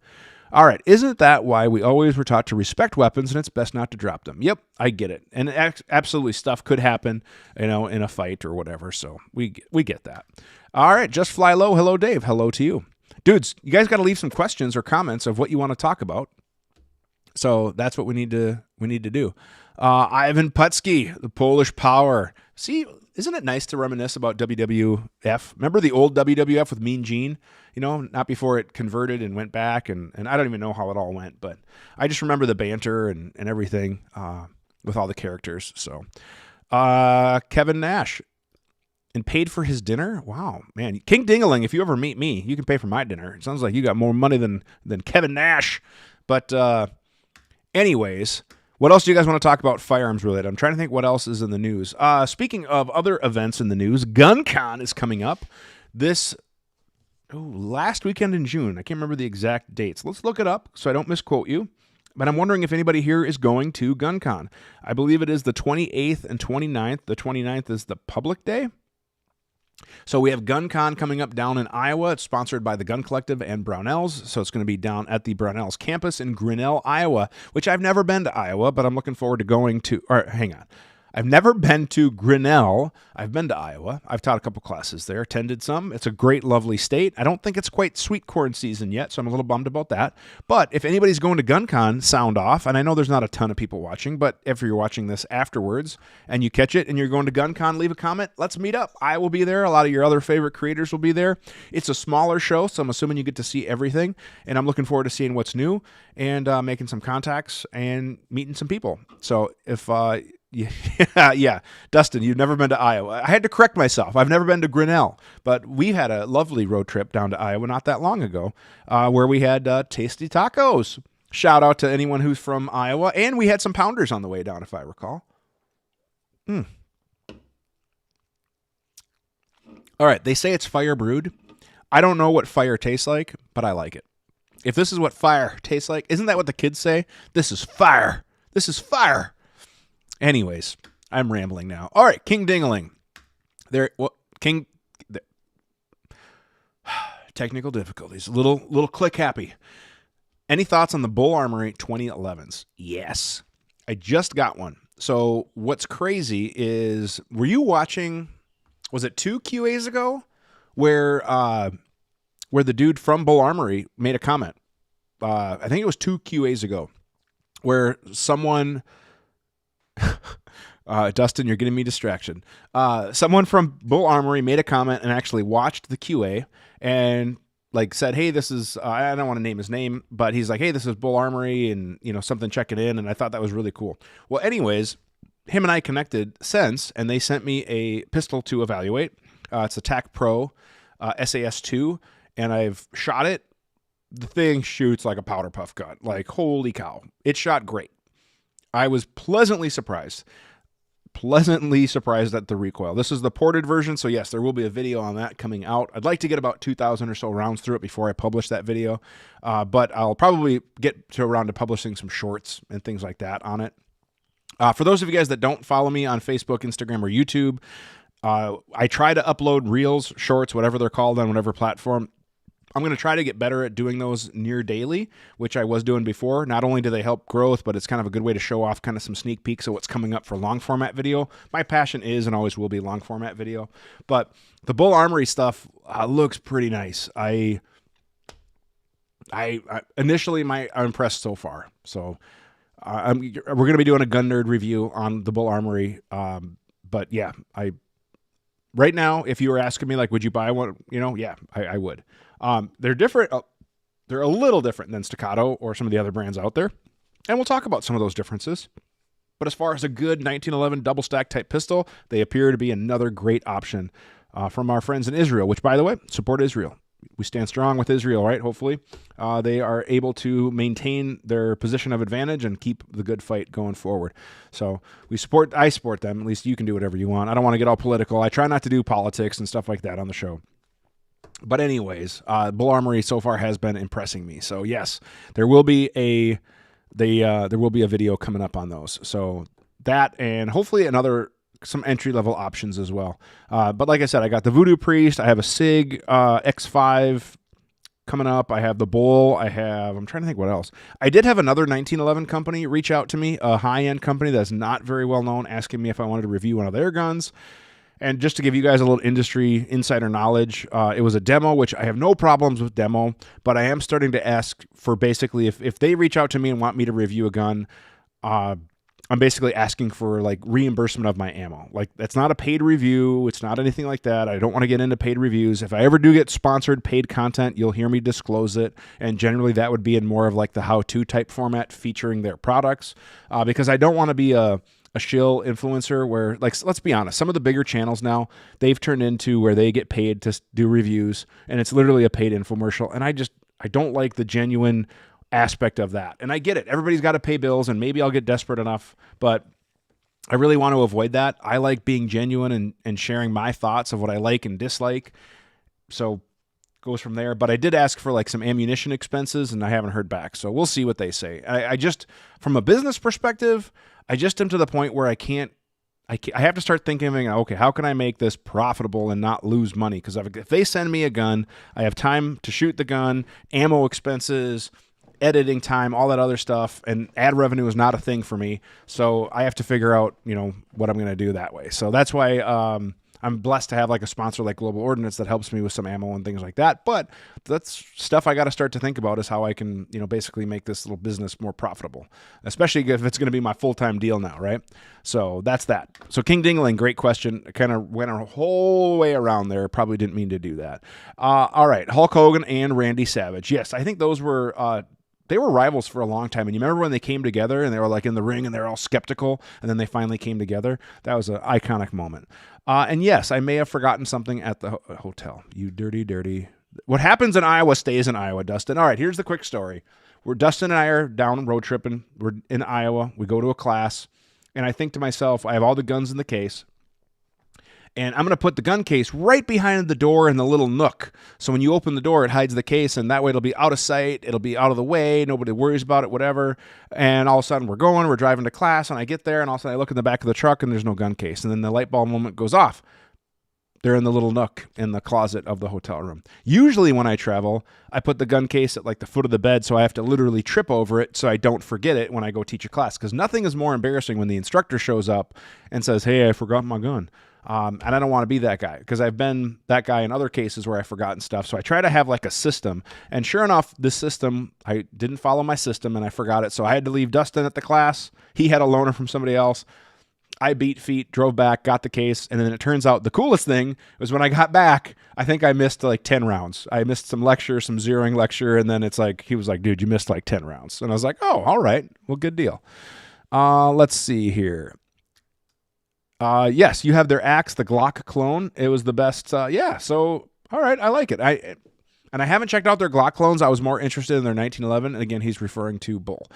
A: All right, isn't that why we always were taught to respect weapons and it's best not to drop them? Yep, I get it. And absolutely stuff could happen, in a fight or whatever, so we get that. All right, Just Fly Low. Hello, Dave. Hello to you. Dudes, you guys got to leave some questions or comments of what you want to talk about. So that's what we need to do. Ivan Putski, the Polish Power. See, isn't it nice to reminisce about WWF? Remember the old WWF with Mean Gene? Not before it converted and went back, and I don't even know how it all went, but I just remember the banter and everything with all the characters. So, Kevin Nash, and paid for his dinner? Wow, man. King Dingaling, if you ever meet me, you can pay for my dinner. It sounds like you got more money than Kevin Nash. But anyways, what else do you guys want to talk about firearms related? I'm trying to think what else is in the news. Speaking of other events in the news, GunCon is coming up this last weekend in June. I can't remember the exact dates. Let's look it up so I don't misquote you. But I'm wondering if anybody here is going to GunCon. I believe it is the 28th and 29th. The 29th is the public day. So we have GunCon coming up down in Iowa. It's sponsored by the Gun Collective and Brownells. So it's going to be down at the Brownells campus in Grinnell, Iowa, which I've never been to Iowa, but I'm looking forward to going to. Or hang on. I've never been to Grinnell. I've been to Iowa. I've taught a couple classes there, attended some. It's a great, lovely state. I don't think it's quite sweet corn season yet, so I'm a little bummed about that. But if anybody's going to GunCon, sound off. And I know there's not a ton of people watching, but if you're watching this afterwards and you catch it and you're going to GunCon, leave a comment. Let's meet up. I will be there. A lot of your other favorite creators will be there. It's a smaller show, so I'm assuming you get to see everything. And I'm looking forward to seeing what's new and making some contacts and meeting some people. So if... yeah, Dustin, you've never been to Iowa. I had to correct myself. I've never been to Grinnell, but we had a lovely road trip down to Iowa not that long ago where we had tasty tacos. Shout out to anyone who's from Iowa. And we had some pounders on the way down, if I recall. All right, they say it's fire brewed. I don't know what fire tastes like, but I like it. If this is what fire tastes like, isn't that what the kids say? This is fire. This is fire. Anyways, I'm rambling now. All right, King Dingaling. Technical difficulties. Little click happy. Any thoughts on the Bull Armory 2011s? Yes. I just got one. So what's crazy is, were you watching, was it 2 QAs ago where the dude from Bull Armory made a comment? I think it was 2 QAs ago where someone... Dustin, you're getting me distraction. Someone from Bull Armory made a comment and actually watched the QA and like said, hey, this is, I don't want to name his name, but he's like, hey, this is Bull Armory and, you know, something, check it in. And I thought that was really cool. Well, anyways, him and I connected since, and they sent me a pistol to evaluate. It's a TAC Pro SAS2, and I've shot it. The thing shoots like a powder puff gun. Like, holy cow. It shot great. I was pleasantly surprised at the recoil. This is the ported version, so yes, there will be a video on that coming out. I'd like to get about 2,000 or so rounds through it before I publish that video, but I'll probably get to around to publishing some shorts and things like that on it. For those of you guys that don't follow me on Facebook, Instagram, or YouTube, I try to upload reels, shorts, whatever they're called on whatever platform. I'm going to try to get better at doing those near daily, which I was doing before. Not only do they help growth, but it's kind of a good way to show off kind of some sneak peeks of what's coming up for long format video. My passion is and always will be long format video. But the Bull Armory stuff looks pretty nice. I initially I'm impressed so far. So we're going to be doing a gun nerd review on the Bull Armory. But yeah, right now, if you were asking me like, would you buy one? You know, yeah, I would. They're different. They're a little different than Staccato or some of the other brands out there. And we'll talk about some of those differences. But as far as a good 1911 double stack type pistol, they appear to be another great option from our friends in Israel, which, by the way, support Israel. We stand strong with Israel, right? Hopefully they are able to maintain their position of advantage and keep the good fight going forward. So I support them. At least you can do whatever you want. I don't want to get all political. I try not to do politics and stuff like that on the show. But anyways, Bull Armory so far has been impressing me. So yes, there will be a video coming up on those. So that, and hopefully some entry level options as well. But like I said, I got the Voodoo Priest. I have a SIG X5 coming up. I have the Bull. I'm trying to think what else. I did have another 1911 company reach out to me, a high end company that's not very well known, asking me if I wanted to review one of their guns. And just to give you guys a little industry insider knowledge, it was a demo, which I have no problems with demo, but I am starting to ask for basically if they reach out to me and want me to review a gun, I'm basically asking for like reimbursement of my ammo. Like, that's not a paid review. It's not anything like that. I don't want to get into paid reviews. If I ever do get sponsored paid content, you'll hear me disclose it. And generally that would be in more of like the how-to type format featuring their products, because I don't want to be a shill influencer where, like, let's be honest, some of the bigger channels now, they've turned into where they get paid to do reviews, and it's literally a paid infomercial. And I don't like the genuine aspect of that. And I get it. Everybody's got to pay bills, and maybe I'll get desperate enough, but I really want to avoid that. I like being genuine and sharing my thoughts of what I like and dislike. So goes from there. But I did ask for like some ammunition expenses, and I haven't heard back. So we'll see what they say. I just, from a business perspective, I just am to the point where I have to start thinking, okay, how can I make this profitable and not lose money? Because if they send me a gun, I have time to shoot the gun, ammo expenses, editing time, all that other stuff, and ad revenue is not a thing for me. So I have to figure out, what I'm going to do that way. So that's why I'm blessed to have like a sponsor like Global Ordnance that helps me with some ammo and things like that. But that's stuff I got to start to think about, is how I can, basically make this little business more profitable, especially if it's going to be my full-time deal now, right? So that's that. So King Dingling, great question. I kind of went a whole way around there. Probably didn't mean to do that. All right, Hulk Hogan and Randy Savage. Yes, I think those were they were rivals for a long time. And you remember when they came together and they were like in the ring and they're all skeptical, and then they finally came together? That was an iconic moment. And yes, I may have forgotten something at the hotel. You dirty. What happens in Iowa stays in Iowa, Dustin. All right, here's the quick story. Dustin and I are down road tripping. We're in Iowa. We go to a class. And I think to myself, I have all the guns in the case. And I'm going to put the gun case right behind the door in the little nook. So when you open the door, it hides the case, and that way it'll be out of sight. It'll be out of the way. Nobody worries about it, whatever. And all of a sudden we're driving to class, and I get there, and all of a sudden I look in the back of the truck, and there's no gun case. And then the light bulb moment goes off. They're in the little nook in the closet of the hotel room. Usually when I travel, I put the gun case at like the foot of the bed, so I have to literally trip over it so I don't forget it when I go teach a class. Because nothing is more embarrassing when the instructor shows up and says, "Hey, I forgot my gun." And I don't want to be that guy, because I've been that guy in other cases where I've forgotten stuff. So I try to have like a system. And sure enough, this system, I didn't follow my system and I forgot it. So I had to leave Dustin at the class. He had a loaner from somebody else. I beat feet, drove back, got the case. And then it turns out the coolest thing was when I got back, I think I missed like 10 rounds. I missed some lecture, some zeroing lecture. And then it's like, he was like, "Dude, you missed like 10 rounds. And I was like, "Oh, all right. Well, good deal." Let's see here. Yes, you have their axe, the Glock clone. It was the best. Yeah, so, all right, I like it. And I haven't checked out their Glock clones. I was more interested in their 1911. And again, he's referring to Bull.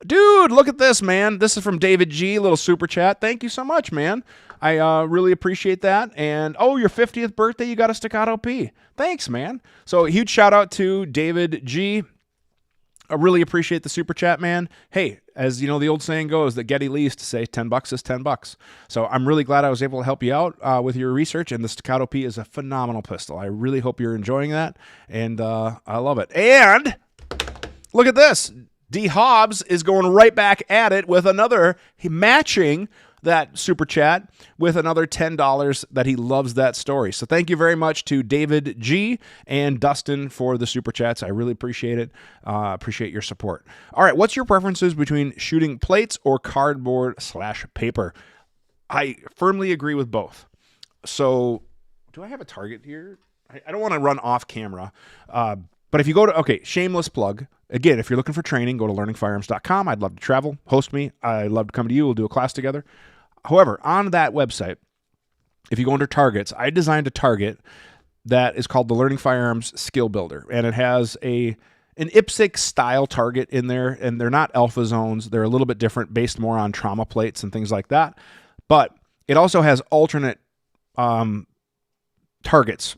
A: Dude, look at this, man. This is from David G, little super chat. Thank you so much, man. I really appreciate that. And, your 50th birthday, you got a Staccato P. Thanks, man. So, huge shout out to David G. I really appreciate the super chat, man. Hey, as you know, the old saying goes that Geddy Lee used to say, $10 is $10. So I'm really glad I was able to help you out with your research. And the Staccato P is a phenomenal pistol. I really hope you're enjoying that. And I love it. And look at this. D Hobbs is going right back at it with another matching that super chat with another $10 that he loves that story. So thank you very much to David G and Dustin for the super chats. I really appreciate it. Appreciate your support. All right, what's your preferences between shooting plates or cardboard/paper? I firmly agree with both. So do I have a target here? I don't want to run off camera. But if you go to, shameless plug. Again, if you're looking for training, go to learningfirearms.com. I'd love to travel. Host me. I'd love to come to you. We'll do a class together. However, on that website, if you go under targets, I designed a target that is called the Learning Firearms Skill Builder. And it has an IPSC style target in there. And they're not alpha zones. They're a little bit different, based more on trauma plates and things like that. But it also has alternate targets,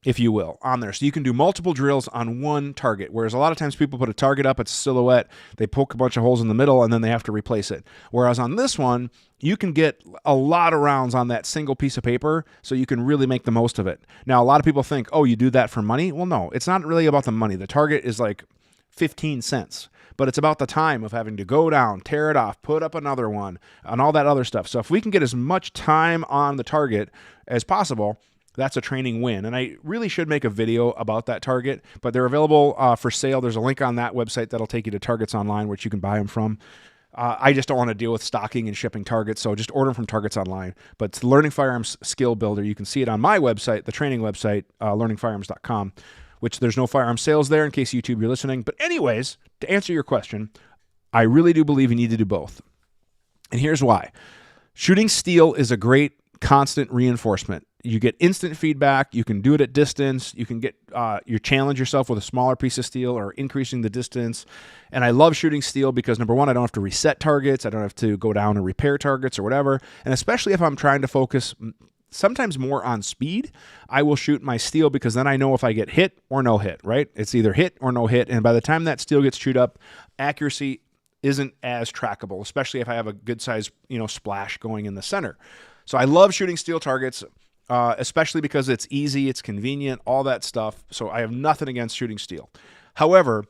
A: if you will, on there. So you can do multiple drills on one target, whereas a lot of times people put a target up, it's a silhouette, they poke a bunch of holes in the middle, and then they have to replace it. Whereas on this one, you can get a lot of rounds on that single piece of paper, so you can really make the most of it. Now, a lot of people think, you do that for money? Well, no, it's not really about the money. The target is like 15 cents. But it's about the time of having to go down, tear it off, put up another one, and all that other stuff. So if we can get as much time on the target as possible, that's a training win. And I really should make a video about that target, but they're available for sale. There's a link on that website that'll take you to Targets Online, which you can buy them from. I just don't want to deal with stocking and shipping targets, so just order them from Targets Online. But it's the Learning Firearms Skill Builder. You can see it on my website, the training website, learningfirearms.com, which there's no firearm sales there in case YouTube you're listening. But anyways, to answer your question, I really do believe you need to do both. And here's why. Shooting steel is a great constant reinforcement. You get instant feedback. You can do it at distance. You can get you challenge yourself with a smaller piece of steel or increasing the distance. And I love shooting steel because, number one, I don't have to reset targets. I don't have to go down and repair targets or whatever. And especially if I'm trying to focus sometimes more on speed, I will shoot my steel because then I know if I get hit or no hit, right? It's either hit or no hit. And by the time that steel gets chewed up, accuracy isn't as trackable, especially if I have a good size, splash going in the center. So I love shooting steel targets, especially because it's easy, it's convenient, all that stuff. So I have nothing against shooting steel. However,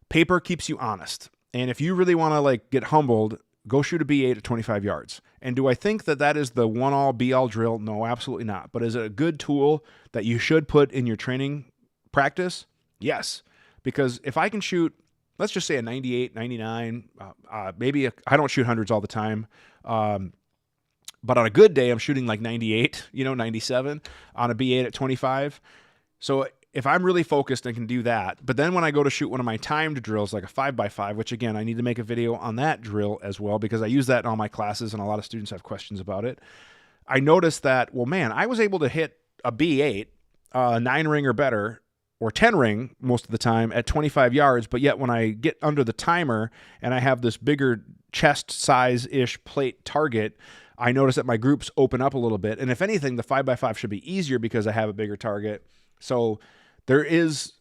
A: paper keeps you honest. And if you really want to like get humbled, go shoot a B8 at 25 yards. And do I think that that is the one-all, be-all drill? No, absolutely not. But is it a good tool that you should put in your training practice? Yes. Because if I can shoot, let's just say a 98, 99, I don't shoot hundreds all the time. But on a good day, I'm shooting like 98, 97 on a B8 at 25. So if I'm really focused, I can do that. But then when I go to shoot one of my timed drills, like a 5x5, which again, I need to make a video on that drill as well, because I use that in all my classes and a lot of students have questions about it. I noticed that, well, man, I was able to hit a B8, 9 ring or better, or 10 ring most of the time at 25 yards. But yet when I get under the timer and I have this bigger chest size-ish plate target, I notice that my groups open up a little bit. And if anything, the 5x5 should be easier because I have a bigger target. So there is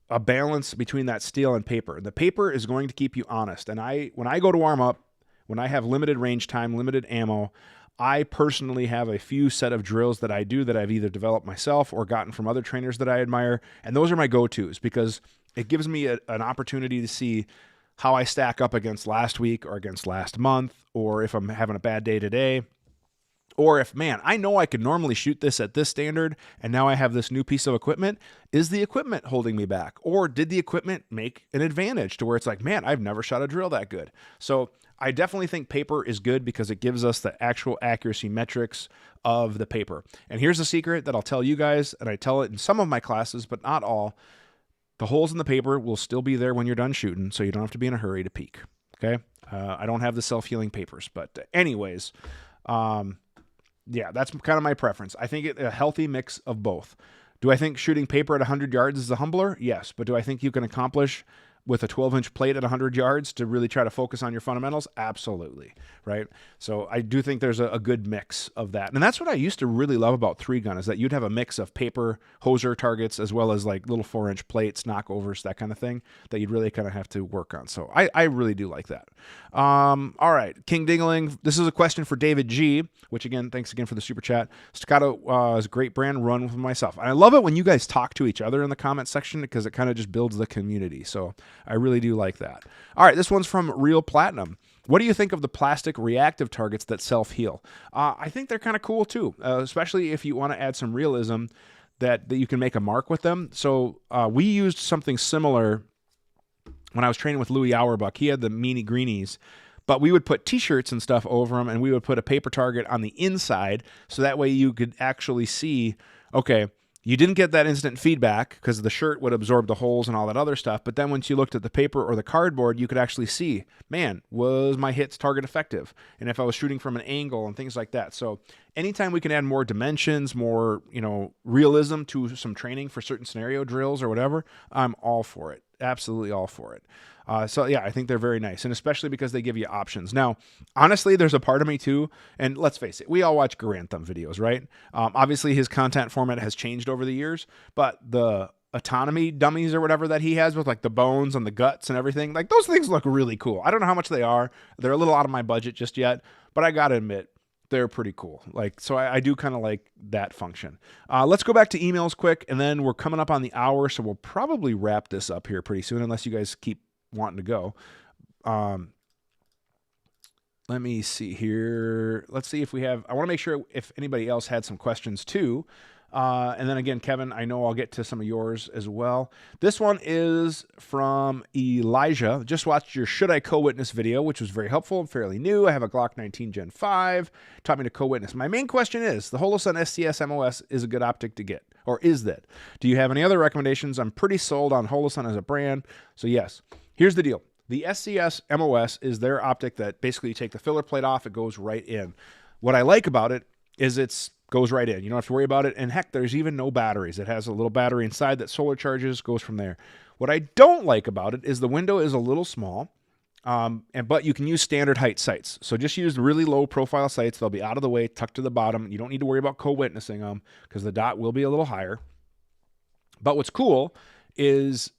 A: a balance between that steel and paper. The paper is going to keep you honest. And when I go to warm up, when I have limited range time, limited ammo, I personally have a few set of drills that I do that I've either developed myself or gotten from other trainers that I admire. And those are my go-tos because it gives me an opportunity to see how I stack up against last week or against last month, or if I'm having a bad day today. Or if, man, I know I could normally shoot this at this standard, and now I have this new piece of equipment. Is the equipment holding me back? Or did the equipment make an advantage to where it's like, man, I've never shot a drill that good? So I definitely think paper is good because it gives us the actual accuracy metrics of the paper. And here's a secret that I'll tell you guys, and I tell it in some of my classes, but not all. The holes in the paper will still be there when you're done shooting, so you don't have to be in a hurry to peek, okay? I don't have the self-healing papers, but anyways, yeah, that's kind of my preference. I think a healthy mix of both. Do I think shooting paper at 100 yards is a humbler? Yes. But do I think you can accomplish with a 12-inch plate at 100 yards to really try to focus on your fundamentals? Absolutely, right? So I do think there's a good mix of that. And that's what I used to really love about 3-gun is that you'd have a mix of paper, hoser targets, as well as like little 4-inch plates, knockovers, that kind of thing that you'd really kind of have to work on. So I really do like that. All right, King Dingling. This is a question for David G, which again, thanks again for the super chat. Staccato is a great brand, run with myself. And I love it when you guys talk to each other in the comment section because it kind of just builds the community. So I really do like that. All right, this one's from Real Platinum. What do you think of the plastic reactive targets that self-heal? I think they're kind of cool too, especially if you want to add some realism that you can make a mark with them. So we used something similar when I was training with Louis Auerbach. He had the Meanie Greenies, but we would put t-shirts and stuff over them, and we would put a paper target on the inside, so that way you could actually see, okay, you didn't get that instant feedback because the shirt would absorb the holes and all that other stuff. But then once you looked at the paper or the cardboard, you could actually see, man, was my hits target effective? And if I was shooting from an angle and things like that. So anytime we can add more dimensions, more, realism to some training for certain scenario drills or whatever, I'm all for it. Absolutely all for it. So yeah, I think they're very nice, and especially because they give you options. Now, honestly, there's a part of me too, and let's face it, we all watch Garand videos, right? Obviously, his content format has changed over the years, but the autonomy dummies or whatever that he has with like the bones and the guts and everything, like those things look really cool. I don't know how much they are. They're a little out of my budget just yet, but I gotta admit, they're pretty cool. So I do kind of like that function. Let's go back to emails quick, and then we're coming up on the hour, so we'll probably wrap this up here pretty soon, unless you guys keep wanting to go. Let me see here. Let's see if we have, I want to make sure if anybody else had some questions too. And then again, Kevin, I know I'll get to some of yours as well. This one is from Elijah. Just watched your Should I Co-Witness video, which was very helpful and fairly new. I have a Glock 19 Gen 5. Taught me to co-witness. My main question is, the Holosun SCS MOS is a good optic to get, or is that? Do you have any other recommendations? I'm pretty sold on Holosun as a brand. So yes, here's the deal. The SCS MOS is their optic that basically you take the filler plate off, it goes right in. What I like about it is goes right in. You don't have to worry about it. And heck, there's even no batteries. It has a little battery inside that solar charges, goes from there. What I don't like about it is the window is a little small, but you can use standard height sights. So just use really low profile sights. They'll be out of the way, tucked to the bottom. You don't need to worry about co-witnessing them because the dot will be a little higher. But what's cool is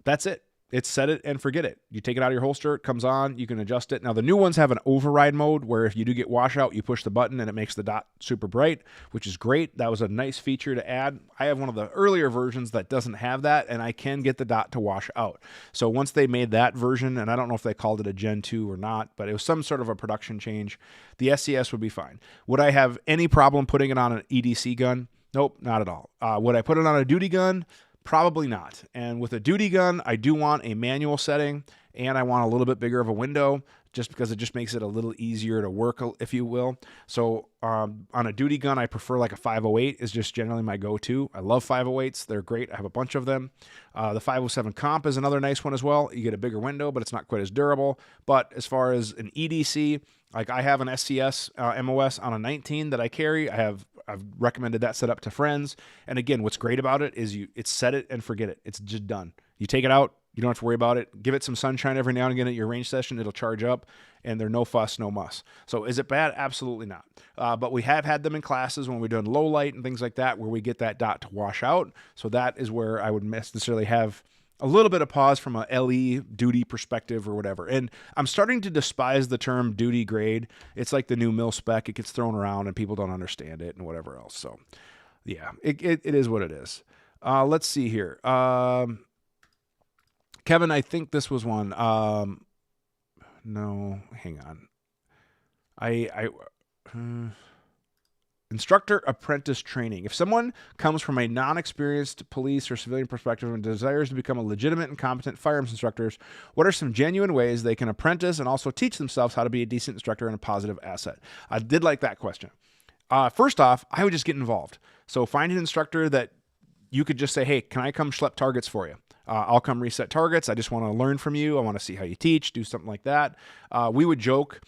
A: that's it. It's set it and forget it. You take it out of your holster, it comes on, you can adjust it. Now, the new ones have an override mode where if you do get washout, you push the button and it makes the dot super bright, which is great. That was a nice feature to add. I have one of the earlier versions that doesn't have that, and I can get the dot to wash out. So once they made that version, and I don't know if they called it a Gen 2 or not, but it was some sort of a production change, the SCS would be fine. Would I have any problem putting it on an EDC gun? Nope, not at all. Would I put it on a duty gun? Probably not. And with a duty gun, I do want a manual setting, and I want a little bit bigger of a window just because it just makes it a little easier to work, if you will. So on a duty gun, I prefer like a 508 is just generally my go-to. I love 508s. They're great. I have a bunch of them. The 507 Comp is another nice one as well. You get a bigger window, but it's not quite as durable. But as far as an EDC, like I have an SCS MOS on a 19 that I carry. I've recommended that setup to friends. And again, what's great about it is it's set it and forget it. It's just done. You take it out. You don't have to worry about it. Give it some sunshine every now and again at your range session. It'll charge up, and they're no fuss, no muss. So is it bad? Absolutely not. But we have had them in classes when we're doing low light and things like that where we get that dot to wash out. So that is where I would necessarily have a little bit of pause from a LE duty perspective or whatever. And I'm starting to despise the term duty grade. It's like the new mil spec. It gets thrown around and people don't understand it and whatever else. So yeah, it is what it is. Let's see here. Kevin, I think this was one. No, hang on. Instructor apprentice training. If someone comes from a non-experienced police or civilian perspective and desires to become a legitimate and competent firearms instructors, what are some genuine ways they can apprentice and also teach themselves how to be a decent instructor and a positive asset? I did like that question. First off, I would just get involved. So find an instructor that you could just say, hey, can I come schlep targets for you? I'll come reset targets. I just want to learn from you. I want to see how you teach, do something like that. We would joke.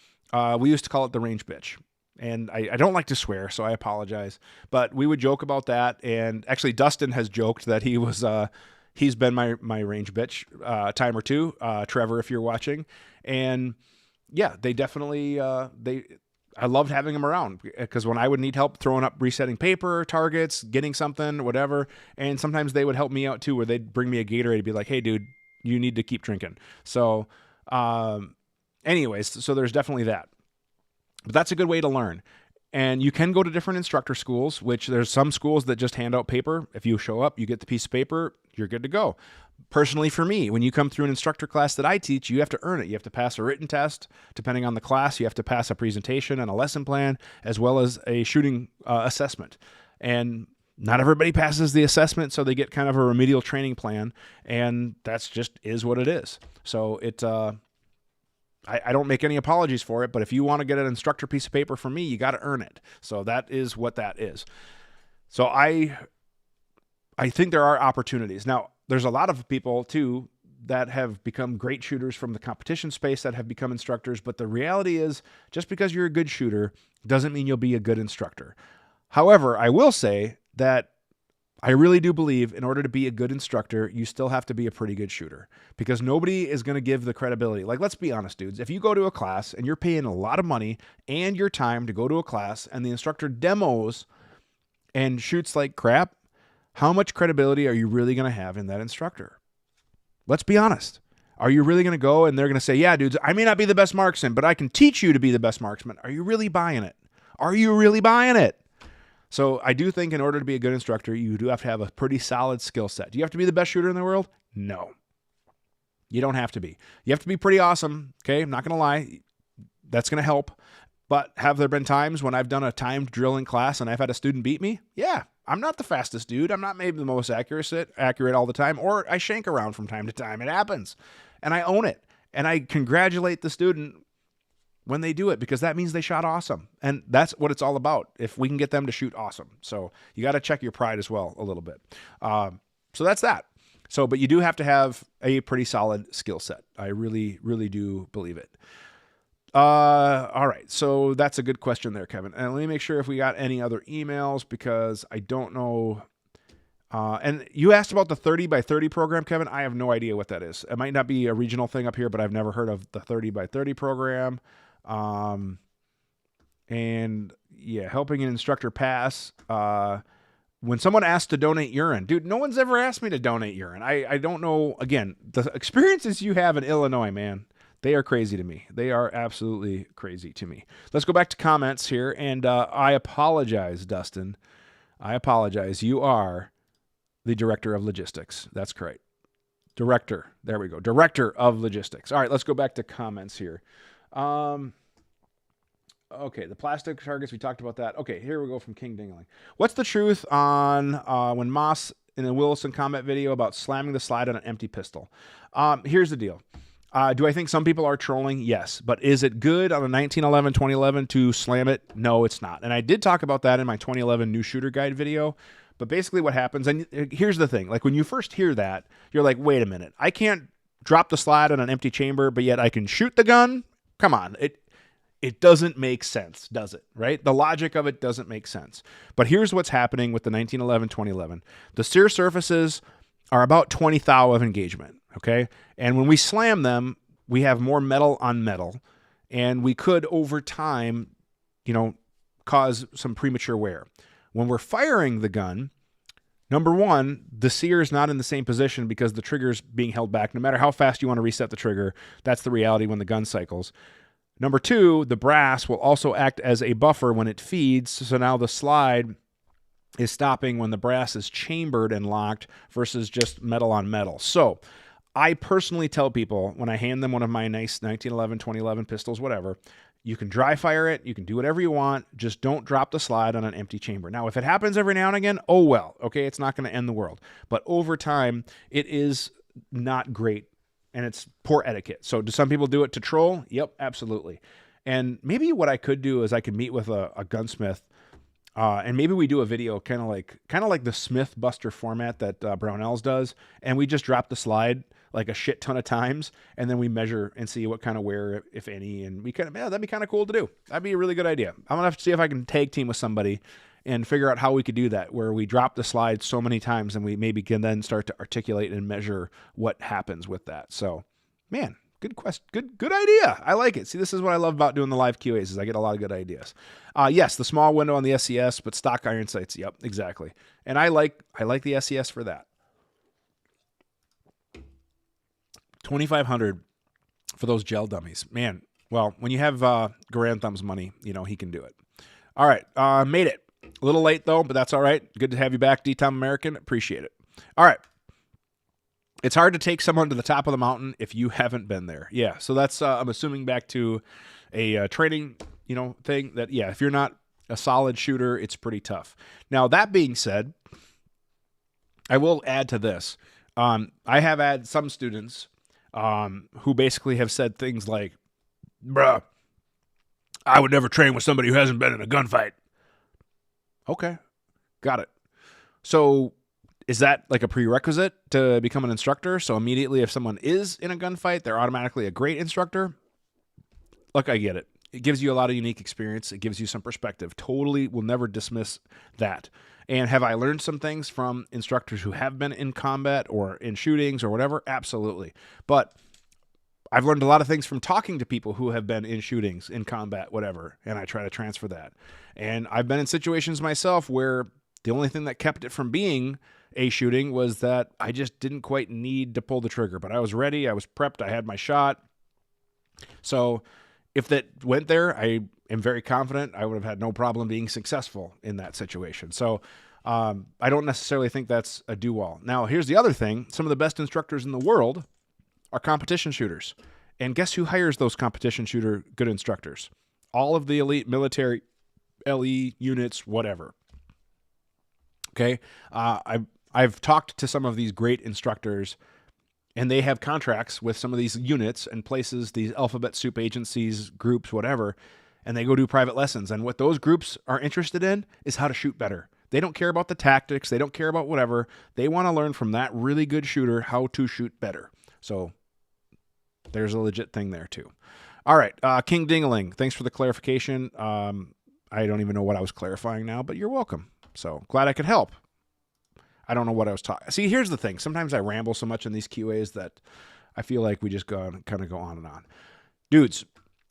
A: We used to call it the range bitch. And I don't like to swear, so I apologize. But we would joke about that. And actually, Dustin has joked that he's been my range bitch time or two. Trevor, if you're watching. And yeah, they definitely, I loved having them around because when I would need help throwing up resetting paper, targets, getting something, whatever, and sometimes they would help me out too, where they'd bring me a Gatorade and be like, hey, dude, you need to keep drinking. So anyways, so there's definitely that. But that's a good way to learn. And you can go to different instructor schools, which there's some schools that just hand out paper. If you show up, you get the piece of paper, you're good to go. Personally, for me, when you come through an instructor class that I teach, you have to earn it. You have to pass a written test. Depending on the class, you have to pass a presentation and a lesson plan, as well as a shooting assessment. And not everybody passes the assessment, so they get kind of a remedial training plan, and that's just is what it is. So I don't make any apologies for it, but if you want to get an instructor piece of paper from me, you got to earn it. So that is what that is. So I think there are opportunities. Now, there's a lot of people too that have become great shooters from the competition space that have become instructors, but the reality is just because you're a good shooter doesn't mean you'll be a good instructor. However, I will say that I really do believe in order to be a good instructor, you still have to be a pretty good shooter because nobody is going to give the credibility. Like, let's be honest, dudes. If you go to a class and you're paying a lot of money and your time to go to a class and the instructor demos and shoots like crap, how much credibility are you really going to have in that instructor? Let's be honest. Are you really going to go and they're going to say, yeah, dudes, I may not be the best marksman, but I can teach you to be the best marksman. Are you really buying it? Are you really buying it? So I do think in order to be a good instructor, you do have to have a pretty solid skill set. Do you have to be the best shooter in the world? No. You don't have to be. You have to be pretty awesome, okay? I'm not going to lie. That's going to help. But have there been times when I've done a timed drill in class and I've had a student beat me? Yeah. I'm not the fastest dude. I'm not maybe the most accurate all the time, or I shank around from time to time. It happens. And I own it. And I congratulate the student when they do it because that means they shot awesome. And that's what it's all about. If we can get them to shoot awesome. So you got to check your pride as well a little bit. So that's that. So, but you do have to have a pretty solid skill set. I really, really do believe it. All right. So that's a good question there, Kevin. And let me make sure if we got any other emails because I don't know. And you asked about the 30 by 30 program, Kevin. I have no idea what that is. It might not be a regional thing up here, but I've never heard of the 30 by 30 program. And yeah, helping an instructor pass, when someone asks to donate urine, dude, no one's ever asked me to donate urine. I don't know. Again, the experiences you have in Illinois, man, they are crazy to me. They are absolutely crazy to me. Let's go back to comments here. And I apologize, Dustin. I apologize. You are the director of logistics. That's correct. Director. There we go. Director of logistics. All right, let's go back to comments here. Okay, the plastic targets, we talked about that. Okay, here we go from King Dingling. What's the truth on when Moss in the Wilson combat video about slamming the slide on an empty pistol? Here's the deal. Do I think some people are trolling? Yes. But is it good on a 1911, 2011 to slam it? No, it's not. And I did talk about that in my 2011 new shooter guide video. But basically what happens, and here's the thing, like when you first hear that, you're like, wait a minute, I can't drop the slide on an empty chamber, but yet I can shoot the gun? Come on. It doesn't make sense, does it? Right? The logic of it doesn't make sense. But here's what's happening with the 1911, 2011. The sear surfaces are about 20 thou of engagement, okay? And when we slam them, we have more metal on metal, and we could, over time, cause some premature wear. When we're firing the gun, number one, the sear is not in the same position because the trigger's being held back. No matter how fast you want to reset the trigger, that's the reality when the gun cycles. Number two, the brass will also act as a buffer when it feeds, so now the slide is stopping when the brass is chambered and locked versus just metal on metal. So I personally tell people when I hand them one of my nice 1911, 2011 pistols, whatever, you can dry fire it, you can do whatever you want, just don't drop the slide on an empty chamber. Now, if it happens every now and again, oh well, okay, it's not going to end the world. But over time, it is not great. And it's poor etiquette. So do some people do it to troll? Yep, absolutely. And maybe what I could do is I could meet with a gunsmith, and maybe we do a video kind of like the Smith Buster format that Brownells does, and we just drop the slide like a shit ton of times, and then we measure and see what kind of wear, if any, and we that'd be kind of cool to do. That'd be a really good idea. I'm gonna have to see if I can tag team with somebody and figure out how we could do that, where we drop the slide so many times and we maybe can then start to articulate and measure what happens with that. So, man, good question. Good idea. I like it. See, this is what I love about doing the live QAs is I get a lot of good ideas. Yes, the small window on the SCS, but stock iron sights. Yep, exactly. And I like the SCS for that. 2,500 for those gel dummies. Man, well, when you have Garand Thumb's money, he can do it. All right, made it. A little late, though, but that's all right. Good to have you back, D-Tom American. Appreciate it. All right. It's hard to take someone to the top of the mountain if you haven't been there. Yeah, so that's, I'm assuming, back to a training, thing that, yeah, if you're not a solid shooter, it's pretty tough. Now, that being said, I will add to this. I have had some students who basically have said things like, bruh, I would never train with somebody who hasn't been in a gunfight. Okay, got it. So is that like a prerequisite to become an instructor? So immediately if someone is in a gunfight, they're automatically a great instructor? Look, I get it. It gives you a lot of unique experience. It gives you some perspective. Totally will never dismiss that. And have I learned some things from instructors who have been in combat or in shootings or whatever? Absolutely. But I've learned a lot of things from talking to people who have been in shootings, in combat, whatever, and I try to transfer that. And I've been in situations myself where the only thing that kept it from being a shooting was that I just didn't quite need to pull the trigger, but I was ready, I was prepped, I had my shot. So if that went there, I am very confident I would have had no problem being successful in that situation. So I don't necessarily think that's a do-all. Now, here's the other thing. Some of the best instructors in the world are competition shooters. And guess who hires those competition shooter good instructors? All of the elite military, LE units, whatever. Okay? I've talked to some of these great instructors, and they have contracts with some of these units and places, these alphabet soup agencies, groups, whatever, and they go do private lessons. And what those groups are interested in is how to shoot better. They don't care about the tactics. They don't care about whatever. They want to learn from that really good shooter how to shoot better. So there's a legit thing there too. All right. King Dingling, thanks for the clarification. I don't even know what I was clarifying now, but you're welcome. So glad I could help. I don't know what I was talking. See, here's the thing. Sometimes I ramble so much in these QAs that I feel like we just kind of go on and on. Dudes,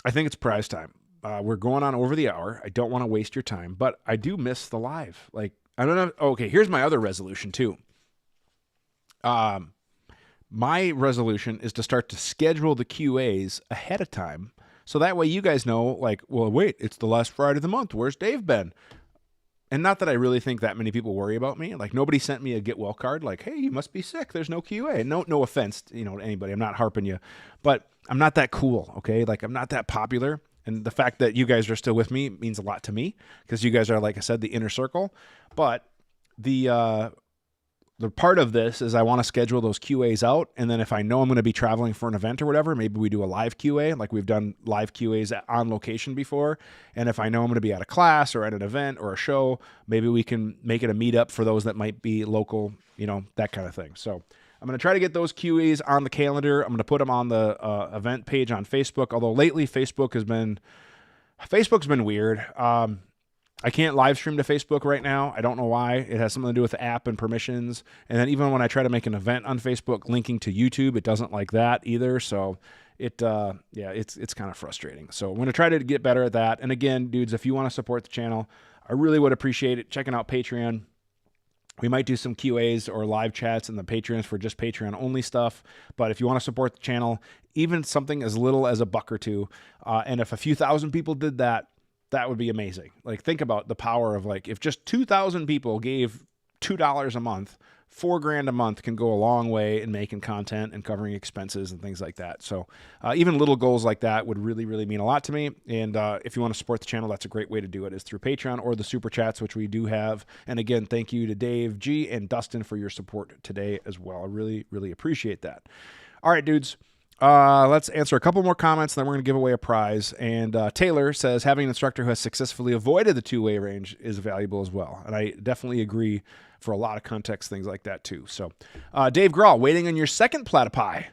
A: I think it's prize time. We're going on over the hour. I don't want to waste your time, but I do miss the live. Like, I don't know. Okay, here's my other resolution too. My resolution is to start to schedule the QAs ahead of time. So that way you guys know, like, well, wait, it's the last Friday of the month. Where's Dave been? And not that I really think that many people worry about me. Like, nobody sent me a get well card like, hey, you must be sick. There's no QA. No offense, to anybody. I'm not harping you. But I'm not that cool, okay? Like, I'm not that popular. And the fact that you guys are still with me means a lot to me because you guys are, like I said, the inner circle. But the part of this is I want to schedule those QAs out. And then if I know I'm going to be traveling for an event or whatever, maybe we do a live QA, like we've done live QAs on location before. And if I know I'm going to be at a class or at an event or a show, maybe we can make it a meetup for those that might be local, that kind of thing. So I'm going to try to get those QAs on the calendar. I'm going to put them on the event page on Facebook. Although lately Facebook's been weird. I can't live stream to Facebook right now. I don't know why. It has something to do with the app and permissions. And then even when I try to make an event on Facebook linking to YouTube, it doesn't like that either. So it's kind of frustrating. So I'm going to try to get better at that. And again, dudes, if you want to support the channel, I really would appreciate it. Checking out Patreon. We might do some QAs or live chats in the Patreons for just Patreon only stuff. But if you want to support the channel, even something as little as $1 or $2, and if a few thousand people did that, that would be amazing. Like, think about the power of, like, if just 2,000 people gave $2 a month, $4,000 a month can go a long way in making content and covering expenses and things like that. So even little goals like that would really, really mean a lot to me. And if you want to support the channel, that's a great way to do it, is through Patreon or the Super Chats, which we do have. And again, thank you to Dave G and Dustin for your support today as well. I really, really appreciate that. All right, dudes. Let's answer a couple more comments, and then we're going to give away a prize. And Taylor says, having an instructor who has successfully avoided the two-way range is valuable as well. And I definitely agree for a lot of context, things like that too. So Dave Grawl, waiting on your second platypi.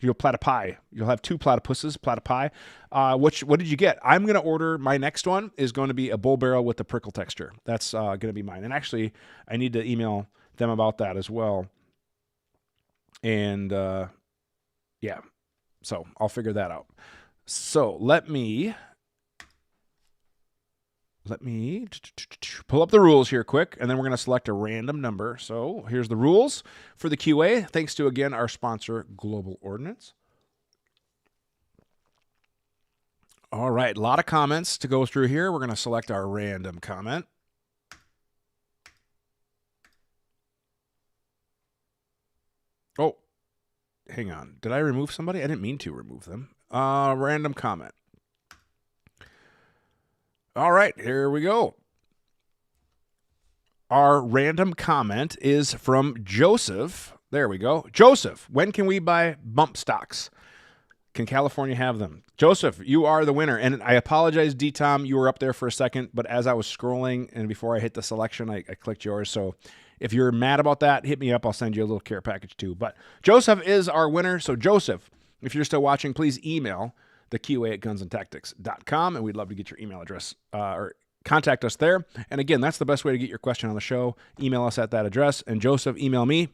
A: You'll have two platypuses, platypi. What did you get? I'm going to order, my next one is going to be a bull barrel with the prickle texture. That's going to be mine. And actually, I need to email them about that as well. And yeah. So I'll figure that out. So let me pull up the rules here quick, and then we're going to select a random number. So here's the rules for the QA. Thanks to, again, our sponsor, Global Ordnance. All right, a lot of comments to go through here. We're going to select our random comment. Oh. Hang on. Did I remove somebody? I didn't mean to remove them. Random comment. All right, here we go. Our random comment is from Joseph. There we go. Joseph, when can we buy bump stocks? Can California have them? Joseph, you are the winner. And I apologize, D-Tom, you were up there for a second, but as I was scrolling and before I hit the selection, I clicked yours. So if you're mad about that, hit me up. I'll send you a little care package too. But Joseph is our winner. So Joseph, if you're still watching, please email the QA@gunsandtactics.com, and we'd love to get your email address or contact us there. And again, that's the best way to get your question on the show. Email us at that address. And Joseph, email me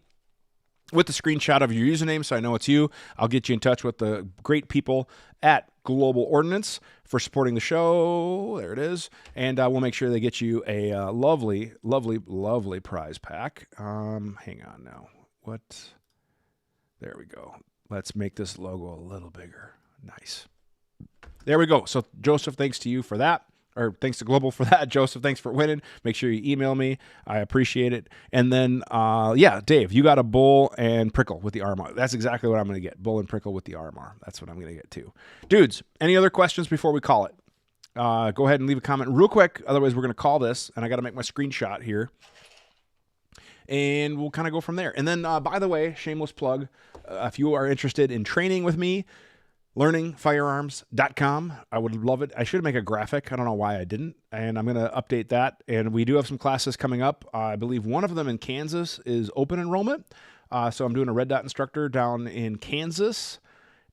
A: with the screenshot of your username so I know it's you. I'll get you in touch with the great people at Global Ordnance for supporting the show. There it is. And we'll make sure they get you a lovely, lovely, lovely prize pack. Hang on now. What? There we go. Let's make this logo a little bigger. Nice. There we go. So, Joseph, thanks to you for that. Or thanks to Global for that. Joseph, thanks for winning. Make sure you email me. I appreciate it. And then, yeah, Dave, you got a bull and prickle with the RMR. That's exactly what I'm going to get. Bull and prickle with the RMR. That's what I'm going to get too. Dudes, any other questions before we call it? Go ahead and leave a comment real quick. Otherwise, we're going to call this. And I got to make my screenshot here. And we'll kind of go from there. And then, by the way, shameless plug, if you are interested in training with me, learningfirearms.com. I would love it. I should make a graphic. I don't know why I didn't. And I'm going to update that. And we do have some classes coming up. I believe one of them in Kansas is open enrollment. So I'm doing a red dot instructor down in Kansas.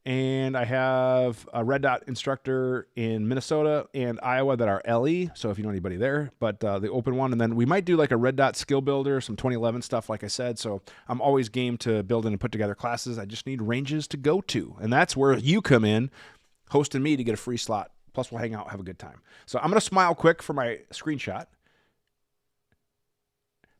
A: And I have a red dot instructor in Minnesota and Iowa that are LE. So if you know anybody there, but the open one. And then we might do like a red dot skill builder, some 2011 stuff, like I said. So I'm always game to build and put together classes. I just need ranges to go to. And that's where you come in, hosting me to get a free slot. Plus we'll hang out, have a good time. So I'm going to smile quick for my screenshot.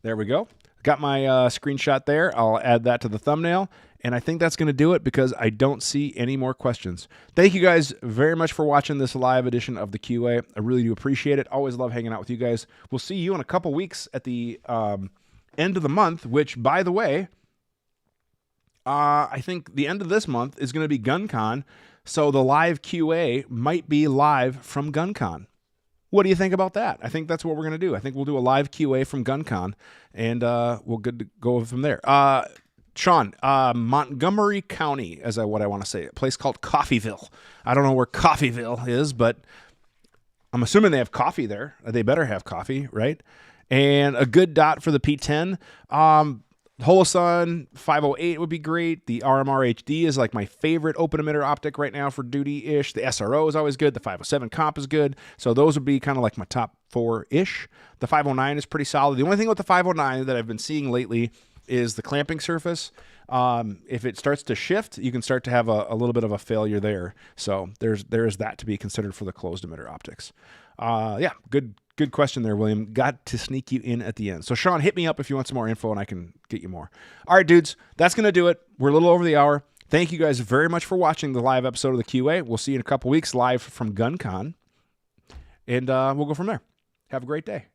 A: There we go. Got my screenshot there. I'll add that to the thumbnail. And I think that's going to do it because I don't see any more questions. Thank you guys very much for watching this live edition of the QA. I really do appreciate it. Always love hanging out with you guys. We'll see you in a couple weeks at the end of the month, which, by the way, I think the end of this month is going to be GunCon. So the live QA might be live from GunCon. What do you think about that? I think that's what we're going to do. I think we'll do a live QA from GunCon, and we'll good to go from there. Sean, Montgomery County, what I want to say, a place called Coffeyville. I don't know where Coffeyville is, but I'm assuming they have coffee there. They better have coffee, right? And a good dot for the P10. Holosun 508 would be great. The RMR HD is like my favorite open emitter optic right now for duty-ish. The SRO is always good. The 507 comp is good. So those would be kind of like my top 4-ish. The 509 is pretty solid. The only thing with the 509 that I've been seeing lately is the clamping surface. If it starts to shift, you can start to have a little bit of a failure there. So there's that to be considered for the closed emitter optics. Yeah, good question there, William. Got to sneak you in at the end. So, Sean, hit me up if you want some more info, and I can get you more. All right, dudes, that's going to do it. We're a little over the hour. Thank you guys very much for watching the live episode of the QA. We'll see you in a couple weeks live from GunCon, and we'll go from there. Have a great day.